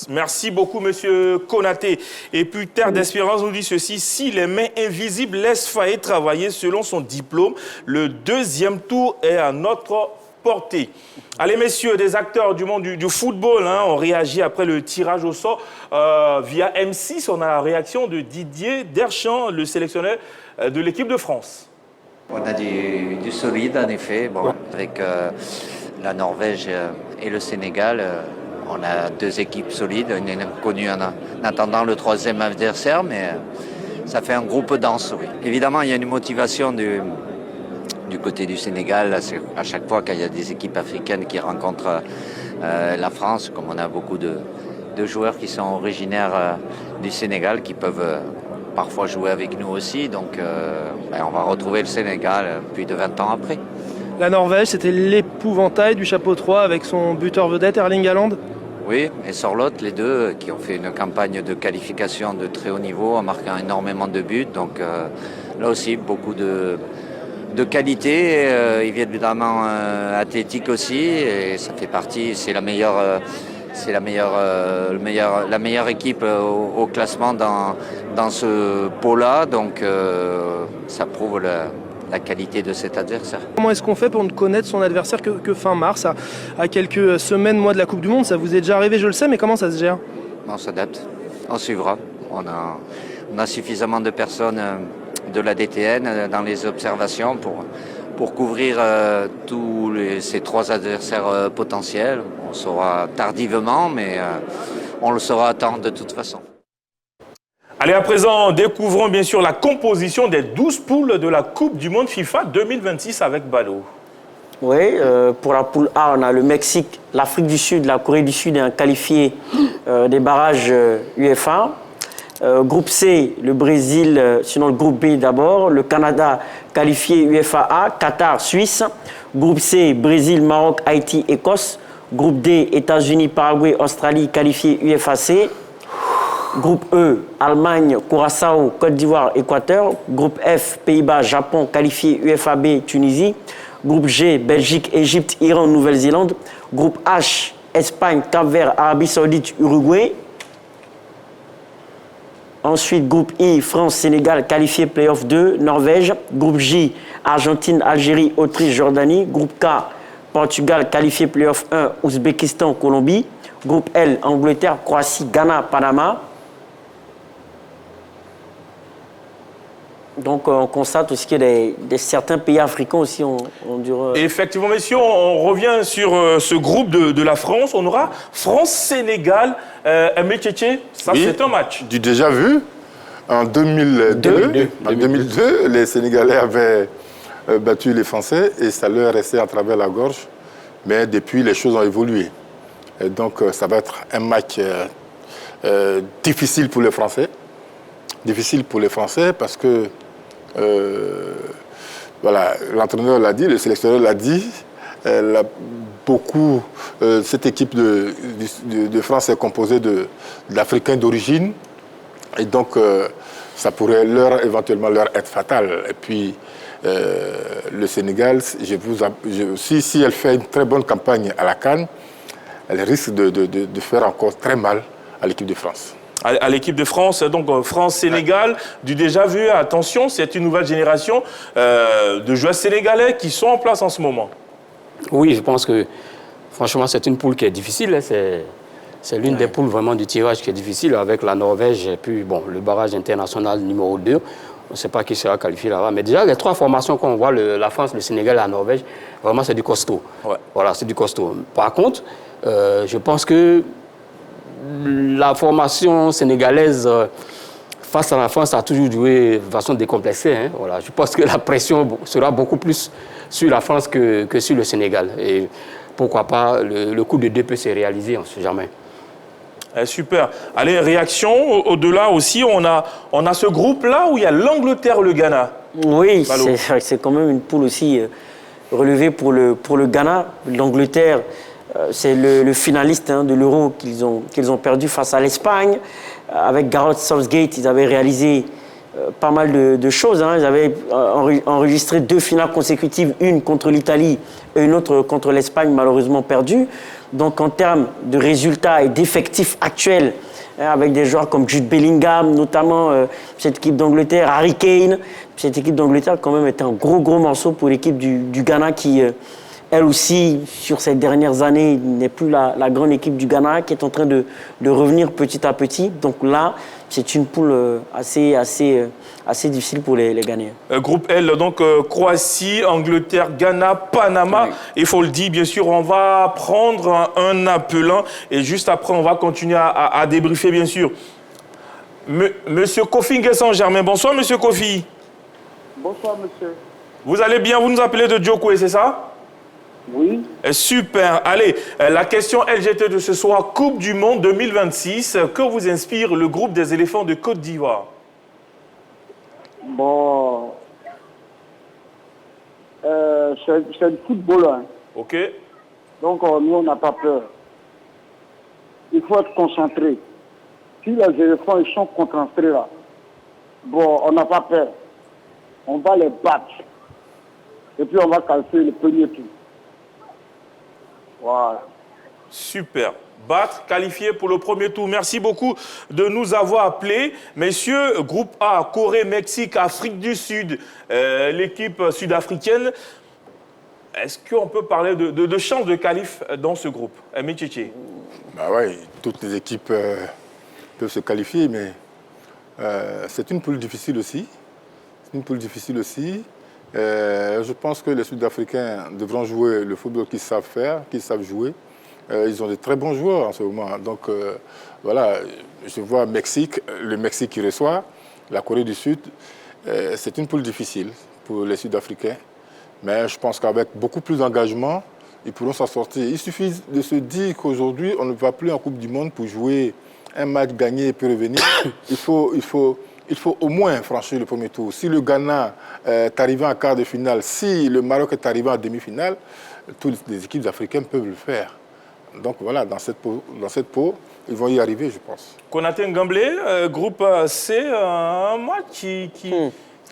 Merci beaucoup, monsieur Konaté. Et puis, Terre d'Espérance nous dit ceci: si les mains invisibles laissent Faye travailler selon son diplôme, le deuxième tour est à notre portée. Allez, messieurs, des acteurs du monde du football ont réagi après le tirage au sort via M6. On a la réaction de Didier Deschamps, le sélectionneur de l'équipe de France. On a du solide, en effet, avec la Norvège et le Sénégal. On a deux équipes solides, une inconnue en attendant le troisième adversaire, mais ça fait un groupe dense, oui. Évidemment, il y a une motivation du côté du Sénégal. À chaque fois qu'il y a des équipes africaines qui rencontrent la France, comme on a beaucoup de joueurs qui sont originaires du Sénégal, qui peuvent parfois jouer avec nous aussi. Donc on va retrouver le Sénégal plus de 20 ans après. La Norvège, c'était l'épouvantail du chapeau 3 avec son buteur vedette Erling Haaland. Oui, et Sorloth, les deux, qui ont fait une campagne de qualification de très haut niveau en marquant énormément de buts. Donc là aussi, beaucoup de qualité. Ils viennent évidemment athlétique aussi, et ça fait partie, c'est la meilleure équipe au classement dans ce pot-là. Donc ça prouve la qualité de cet adversaire. Comment est-ce qu'on fait pour ne connaître son adversaire que fin mars, à quelques semaines, mois de la Coupe du Monde? Ça vous est déjà arrivé, je le sais, mais comment ça se gère? On s'adapte, on suivra. On a suffisamment de personnes de la DTN dans les observations pour couvrir tous ces trois adversaires potentiels. On saura tardivement, mais on le saura à temps de toute façon. Allez, à présent, découvrons bien sûr la composition des 12 poules de la Coupe du Monde FIFA 2026 avec Balo. Oui, pour la poule A, on a le Mexique, l'Afrique du Sud, la Corée du Sud qualifiés des barrages UEFA. Groupe C, le Brésil, sinon le groupe B d'abord, le Canada qualifié UEFA A, Qatar, Suisse. Groupe C, Brésil, Maroc, Haïti, Écosse. Groupe D, États-Unis, Paraguay, Australie qualifié UEFA C. Groupe E, Allemagne, Curaçao, Côte d'Ivoire, Équateur. Groupe F, Pays-Bas, Japon, qualifié UEFA B, Tunisie. Groupe G, Belgique, Égypte, Iran, Nouvelle-Zélande. Groupe H, Espagne, Cap-Vert, Arabie Saoudite, Uruguay. Ensuite, groupe I, France, Sénégal, qualifié Play-off 2, Norvège. Groupe J, Argentine, Algérie, Autriche, Jordanie. Groupe K, Portugal, qualifié Play-off 1, Ouzbékistan, Colombie. Groupe L, Angleterre, Croatie, Ghana, Panama. Donc, on constate aussi qu'il y a certains pays africains aussi ont duré. Effectivement, messieurs, on revient sur ce groupe de la France. On aura France-Sénégal. Aimé Tchétché, ça oui, c'est un match. Du déjà vu. En 2002, les Sénégalais avaient battu les Français et ça leur restait à travers la gorge. Mais depuis, les choses ont évolué. Et donc, ça va être un match difficile pour les Français. Difficile pour les Français parce que voilà, l'entraîneur l'a dit, le sélectionneur l'a dit. Cette équipe de France est composée d'Africains d'origine. Et donc, ça pourrait éventuellement leur être fatal. Et puis, le Sénégal, si elle fait une très bonne campagne à la CAN, elle risque de faire encore très mal à l'équipe de France. À l'équipe de France, donc France-Sénégal, du déjà vu, attention, c'est une nouvelle génération de joueurs sénégalais qui sont en place en ce moment. Oui, je pense que, franchement, c'est une poule qui est difficile. C'est l'une des poules vraiment du tirage qui est difficile, avec la Norvège et puis bon, le barrage international numéro 2. On ne sait pas qui sera qualifié là-bas. Mais déjà, les trois formations qu'on voit, la France, le Sénégal et la Norvège, vraiment, c'est du costaud. Ouais. Voilà, c'est du costaud. Par contre, je pense que la formation sénégalaise face à la France a toujours joué de façon décomplexée. Hein. Voilà. Je pense que la pression sera beaucoup plus sur la France que sur le Sénégal. Et pourquoi pas, le coup de 2 peut se réaliser, on ne sait jamais. Super. Allez, réaction. Au-delà aussi, on a ce groupe-là où il y a l'Angleterre, le Ghana. Oui, c'est quand même une poule aussi relevée pour le Ghana. L'Angleterre, c'est le finaliste de l'Euro qu'ils ont perdu face à l'Espagne. Avec Gareth Southgate, ils avaient réalisé pas mal de choses. Hein. Ils avaient enregistré 2 finales consécutives, une contre l'Italie et une autre contre l'Espagne, malheureusement perdue. Donc en termes de résultats et d'effectifs actuels, avec des joueurs comme Jude Bellingham, notamment cette équipe d'Angleterre, Harry Kane, cette équipe d'Angleterre quand même était un gros morceau pour l'équipe du Ghana qui, elle aussi, sur ces dernières années, n'est plus la grande équipe du Ghana, qui est en train de revenir petit à petit. Donc là, c'est une poule assez difficile pour les Ghanéens. Groupe L, donc Croatie, Angleterre, Ghana, Panama. Oui. Il faut le dire, bien sûr, on va prendre un appelant et juste après, on va continuer à débriefer, bien sûr. Monsieur Kofi Nguessan-Germain, bonsoir, monsieur Kofi. Bonsoir, monsieur. Vous allez bien, vous nous appelez de Djokoué, c'est ça? Oui. Super. Allez, la question LGT de ce soir, Coupe du Monde 2026. Que vous inspire le groupe des éléphants de Côte d'Ivoire? Bon, c'est du football. Hein. Ok. Donc, nous, on n'a pas peur. Il faut être concentré. Si les éléphants ils sont concentrés là, bon, on n'a pas peur. On va les battre. Et puis, on va calcer le premier tour. Voilà. Super. Battre, qualifié pour le premier tour. Merci beaucoup de nous avoir appelés. Messieurs, groupe A, Corée, Mexique, Afrique du Sud, l'équipe sud-africaine. Est-ce qu'on peut parler de chance de qualif dans ce groupe? Michichi. Bah oui, toutes les équipes peuvent se qualifier, mais c'est une poule difficile aussi. C'est une poule difficile aussi. Je pense que les Sud-Africains devront jouer le football qu'ils savent faire, qu'ils savent jouer. Ils ont de très bons joueurs en ce moment. Donc voilà, je vois le Mexique qui reçoit, la Corée du Sud. C'est une poule difficile pour les Sud-Africains. Mais je pense qu'avec beaucoup plus d'engagement, ils pourront s'en sortir. Il suffit de se dire qu'aujourd'hui, on ne va plus en Coupe du Monde pour jouer un match gagné et puis revenir. Il faut au moins franchir le premier tour. Si le Ghana est arrivé en quart de finale, si le Maroc est arrivé en demi-finale, toutes les équipes africaines peuvent le faire. Donc voilà, dans cette peau, ils vont y arriver, je pense. Konaté Ngamblé, groupe C, un match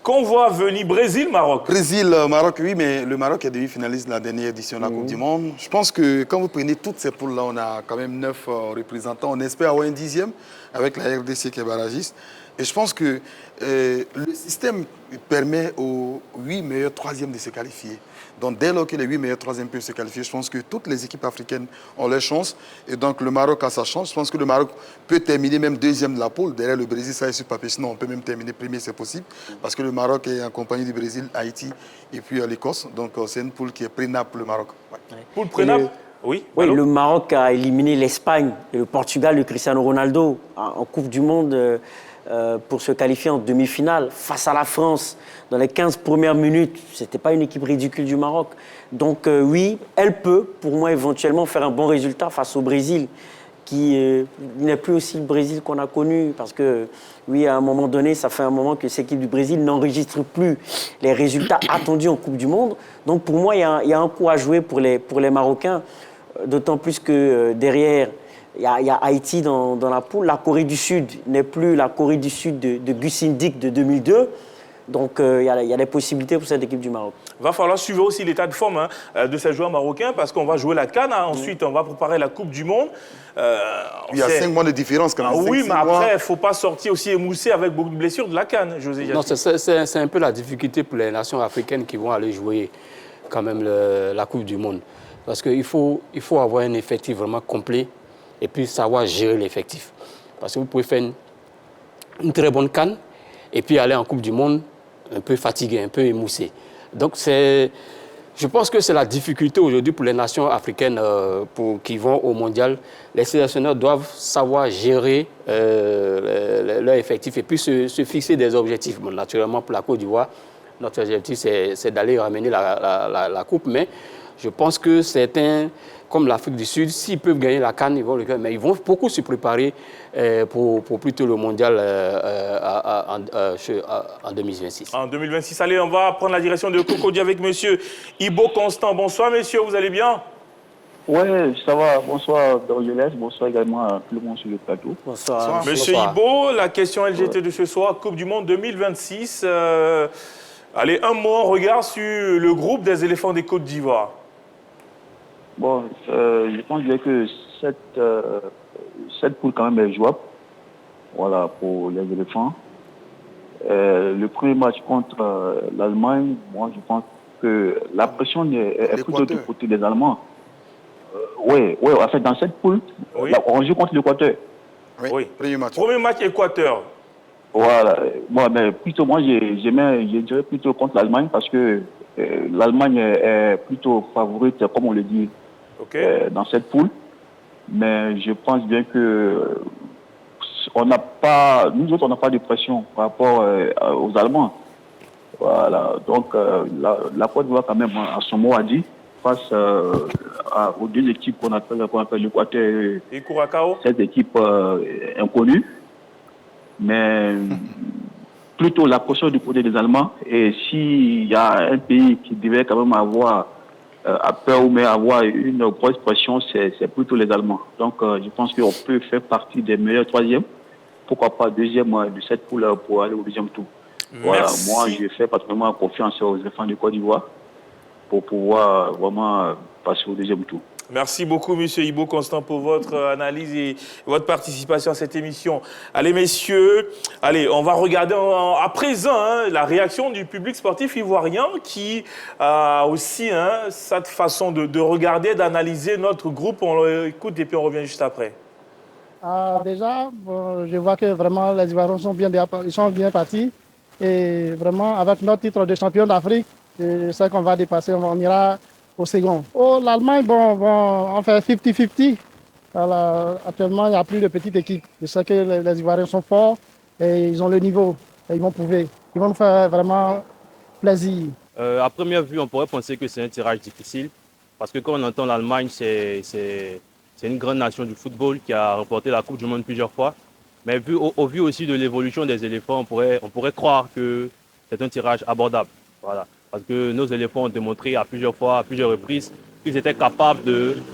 qu'on voit venir Brésil-Maroc. Brésil-Maroc, oui, mais le Maroc est demi-finaliste de la dernière édition de la Coupe du Monde. Je pense que quand vous prenez toutes ces poules-là, on a quand même 9 représentants. On espère avoir un 10e avec la RDC qui est barragiste. Et je pense que le système permet aux 8 meilleurs 3e de se qualifier. Donc dès lors que les 8 meilleurs 3e peuvent se qualifier, je pense que toutes les équipes africaines ont leur chance. Et donc le Maroc a sa chance. Je pense que le Maroc peut terminer même 2e de la poule. Derrière le Brésil, ça est sur papier. Sinon, on peut même terminer premier, c'est possible. Parce que le Maroc est en compagnie du Brésil, Haïti et puis l'Écosse. Donc c'est une poule qui est prénable pour le Maroc. Ouais. Poule prénable. Oui, le Maroc a éliminé l'Espagne et le Portugal de Cristiano Ronaldo en Coupe du Monde pour se qualifier en demi-finale face à la France. Dans les 15 premières minutes, ce n'était pas une équipe ridicule du Maroc. Donc oui, elle peut, pour moi, éventuellement faire un bon résultat face au Brésil, qui n'est plus aussi le Brésil qu'on a connu. Parce que, oui, à un moment donné, ça fait un moment que cette équipe du Brésil n'enregistre plus les résultats attendus en Coupe du Monde. Donc pour moi, il y a un coup à jouer pour les Marocains. D'autant plus que derrière, il y a Haïti dans la poule. La Corée du Sud n'est plus la Corée du Sud de Gus Hiddink de 2002. Donc il y a des possibilités pour cette équipe du Maroc. Il va falloir suivre aussi l'état de forme de ces joueurs marocains parce qu'on va jouer la CAN. Ensuite, on va préparer la Coupe du Monde. Il y a 5 mois de différence quand même. Oui, mais après, il ne faut pas sortir aussi émoussé avec beaucoup de blessures de la CAN, José Yassi. Non, c'est un peu la difficulté pour les nations africaines qui vont aller jouer quand même la Coupe du Monde. Parce qu'il faut avoir un effectif vraiment complet et puis savoir gérer l'effectif. Parce que vous pouvez faire une très bonne CAN et puis aller en Coupe du Monde un peu fatigué, un peu émoussé. Donc c'est Je pense que c'est la difficulté aujourd'hui pour les nations africaines qui vont au mondial. Les sélectionneurs doivent savoir gérer leur effectif et puis se fixer des objectifs. Bon, naturellement, pour la Côte d'Ivoire, notre objectif, c'est d'aller ramener la coupe. Mais je pense que certains, comme l'Afrique du Sud, s'ils peuvent gagner la CAN, ils vont le gagner. Mais ils vont beaucoup se préparer pour plutôt le mondial en 2026. En 2026, allez, on va prendre la direction de Cocody avec monsieur Ibo Constant. Bonsoir, messieurs, vous allez bien? Oui, ça va. Bonsoir, Dorgelès. Bonsoir également à tout le monde sur le plateau. Bonsoir. Monsieur Ibo, la question LGT de ce soir, Coupe du Monde 2026. Allez, un mot, on regarde sur le groupe des éléphants des Côtes d'Ivoire. Bon, je pense bien que cette poule quand même est jouable. Voilà, pour les éléphants. Le premier match contre l'Allemagne, moi je pense que la pression est plutôt du côté des Allemands. Oui, en fait, dans cette poule, on joue contre l'Équateur. Oui, premier match. Premier match Équateur. Voilà. Bon, mais plutôt, moi, je dirais plutôt contre l'Allemagne parce que l'Allemagne est plutôt favorite, comme on le dit, dans cette poule. Mais je pense bien que nous autres, on n'a pas de pression par rapport aux Allemands. Voilà. Donc, la Côte d'Ivoire, quand même, à son mot a dit, face aux deux équipes qu'on appelle l'Équateur et Curaçao. Cette équipe inconnue. Mais plutôt la pression du côté des Allemands. Et s'il y a un pays qui devait quand même avoir peur ou avoir une grosse pression, c'est plutôt les Allemands. Donc je pense qu'on peut faire partie des meilleurs troisièmes. Pourquoi pas deuxième de cette poule pour aller au deuxième tour. Voilà, moi je fais particulièrement confiance aux éléphants de Côte d'Ivoire pour pouvoir vraiment passer au deuxième tour. Merci beaucoup, monsieur Ibo Constant, pour votre analyse et votre participation à cette émission. Allez, messieurs, allez, on va regarder à présent la réaction du public sportif ivoirien qui a aussi cette façon de regarder, d'analyser notre groupe. On l'écoute et puis on revient juste après. Déjà, je vois que vraiment les Ivoiriens sont bien partis. Et vraiment, avec notre titre de champion d'Afrique, je sais qu'on va dépasser, on ira au second. L'Allemagne, on fait 50-50. Actuellement, il n'y a plus de petites équipes. Je sais que les Ivoiriens sont forts et ils ont le niveau. Et ils vont prouver. Ils vont nous faire vraiment plaisir. À première vue, on pourrait penser que c'est un tirage difficile. Parce que quand on entend l'Allemagne, c'est une grande nation du football qui a remporté la Coupe du Monde plusieurs fois. Mais au vu aussi de l'évolution des éléphants, on pourrait croire que c'est un tirage abordable. Voilà. Parce que nos éléphants ont démontré à plusieurs reprises, qu'ils étaient capables de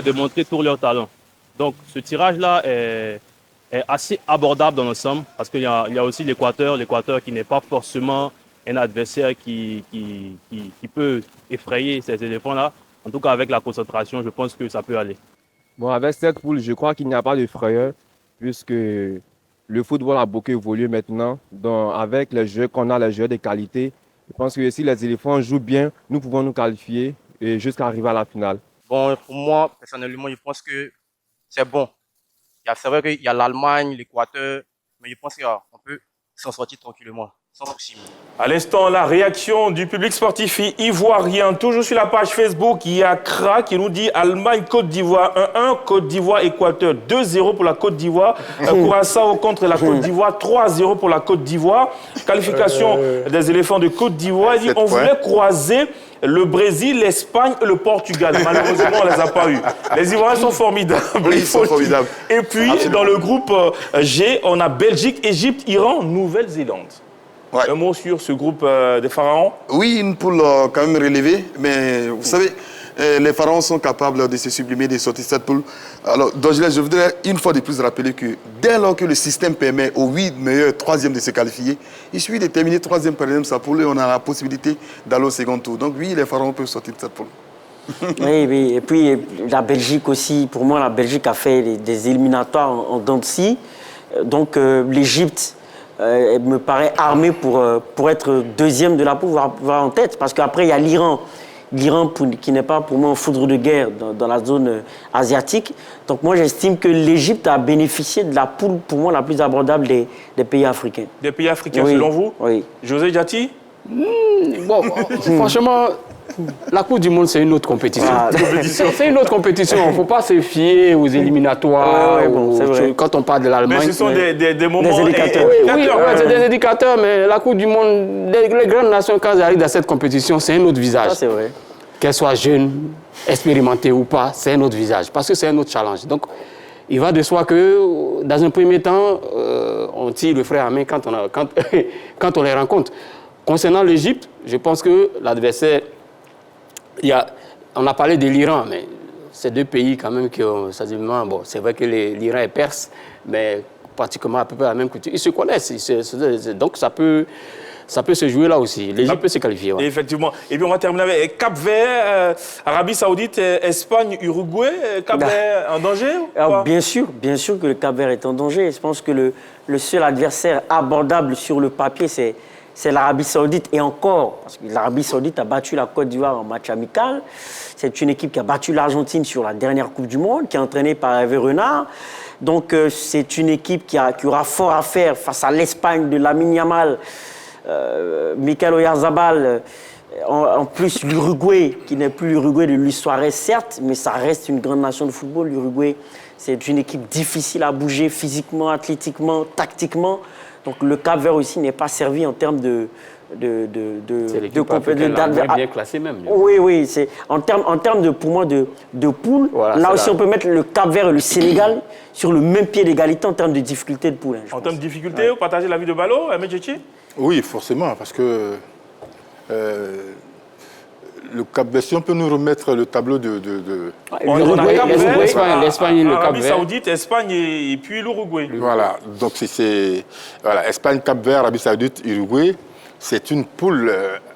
démontrer tout leur talent. Donc ce tirage-là est assez abordable dans l'ensemble, parce qu'il y a aussi l'Équateur qui n'est pas forcément un adversaire qui peut effrayer ces éléphants-là. En tout cas, avec la concentration, je pense que ça peut aller. Bon, avec cette poule, je crois qu'il n'y a pas de frayeur, puisque le football a beaucoup évolué maintenant. Donc, avec les jeux qu'on a, les jeux de qualité, je pense que si les éléphants jouent bien, nous pouvons nous qualifier et jusqu'à arriver à la finale. Bon, pour moi, personnellement, je pense que c'est bon. C'est vrai qu'il y a l'Allemagne, l'Équateur, mais je pense qu'on peut s'en sortir tranquillement, sans souci. À l'instant, la réaction du public sportif ivoirien. Toujours sur la page Facebook, il y a Kra qui nous dit Allemagne-Côte d'Ivoire 1-1, Côte d'Ivoire-Équateur 2-0 pour la Côte d'Ivoire. Curaçao contre la Côte d'Ivoire 3-0 pour la Côte d'Ivoire. Qualification des éléphants de Côte d'Ivoire. On voulait croiser le Brésil, l'Espagne et le Portugal. Malheureusement, on ne les a pas eus. Les Ivoiriens sont formidables. Oui, ils sont formidables. Et puis, dans le groupe G, on a Belgique, Égypte, Iran, Nouvelle-Zélande. Un mot sur ce groupe des Pharaons? Oui, une poule quand même relevée, mais vous savez, les Pharaons sont capables de se sublimer, de sortir cette poule. Alors, je voudrais une fois de plus rappeler que dès lors que le système permet aux 8 meilleurs troisièmes de se qualifier, il suffit de terminer troisième par exemple sa poule et on a la possibilité d'aller au second tour. Donc oui, les Pharaons peuvent sortir de cette poule. Oui, et puis la Belgique aussi, pour moi, la Belgique a fait des éliminatoires en dents de scie. Donc l'Égypte me paraît armée pour être deuxième de la poule, voire en tête. Parce qu'après, il y a l'Iran. L'Iran qui n'est pas pour moi en foudre de guerre dans la zone asiatique. Donc moi, j'estime que l'Égypte a bénéficié de la poule, pour moi, la plus abordable des pays africains. Des pays africains, selon vous? Oui. José Diati? Bon, franchement, La Coupe du Monde, c'est une autre compétition. Ah, c'est une autre compétition. Il ne faut pas se fier aux éliminatoires. c'est vrai. Quand on parle de l'Allemagne. Mais ce sont des moments des indicateurs. Oui, c'est des indicateurs, mais la Coupe du Monde, les grandes nations, quand elles arrivent dans cette compétition, c'est un autre visage. Ça, c'est vrai. Qu'elles soient jeunes, expérimentées ou pas, c'est un autre visage. Parce que c'est un autre challenge. Donc, il va de soi que, dans un premier temps, on tire le frère à main quand on les rencontre. Concernant l'Égypte, je pense que l'adversaire, on a parlé de l'Iran, mais c'est deux pays quand même qui ont, bon, c'est vrai que l'Iran est perse, mais pratiquement à peu près la même culture. Ils se connaissent, donc ça peut se jouer là aussi. L'Égypte peut se qualifier. Ouais. Effectivement. Et puis on va terminer avec Cap-Vert, Arabie Saoudite, Espagne, Uruguay. Cap-Vert en danger ou alors, bien sûr que le Cap-Vert est en danger. Je pense que le seul adversaire abordable sur le papier, c'est l'Arabie Saoudite. Et encore, parce que l'Arabie Saoudite a battu la Côte d'Ivoire en match amical. C'est une équipe qui a battu l'Argentine sur la dernière Coupe du Monde, qui est entraînée par Hervé Renard. Donc c'est une équipe qui aura fort à faire face à l'Espagne de Lamine Yamal. Michael Oyarzabal, en plus l'Uruguay, qui n'est plus l'Uruguay de Luis Suarez, certes, mais ça reste une grande nation de football. L'Uruguay, c'est une équipe difficile à bouger physiquement, athlétiquement, tactiquement. Donc le Cap-Vert aussi n'est pas servi en termes de bien classé même. Oui, c'est en termes pour moi de poule. Voilà, là aussi, on peut mettre le Cap-Vert et le Sénégal sur le même pied d'égalité en termes de difficulté de poule. En termes de difficulté, vous partagez l'avis de Balo, Medjechi? Oui, forcément, parce que le Cap-Vert, si on peut nous remettre le tableau de... On a Cap-Vert, l'Espagne, le Arabie Cap-Vert. Saoudite, Espagne et puis l'Uruguay. Voilà, donc voilà, Espagne, Cap-Vert, Arabie Saoudite, Uruguay. C'est une poule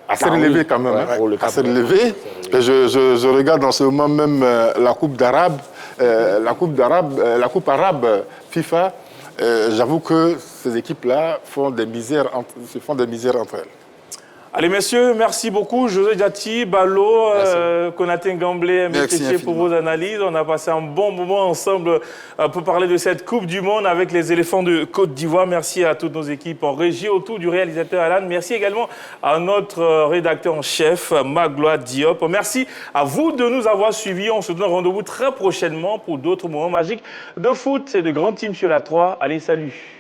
assez relevée quand même, assez relevée. Et je regarde en ce moment même la Coupe arabe FIFA. J'avoue que ces équipes-là se font des misères entre elles. Allez, messieurs, merci beaucoup. José Diati, Balo, Konaté Gamblé, Métier pour vos analyses. On a passé un bon moment ensemble pour parler de cette Coupe du Monde avec les éléphants de Côte d'Ivoire. Merci à toutes nos équipes en régie, autour du réalisateur Alan. Merci également à notre rédacteur en chef, Magloire Diop. Merci à vous de nous avoir suivis. On se donne rendez-vous très prochainement pour d'autres moments magiques de foot et de grands teams sur la 3. Allez, salut.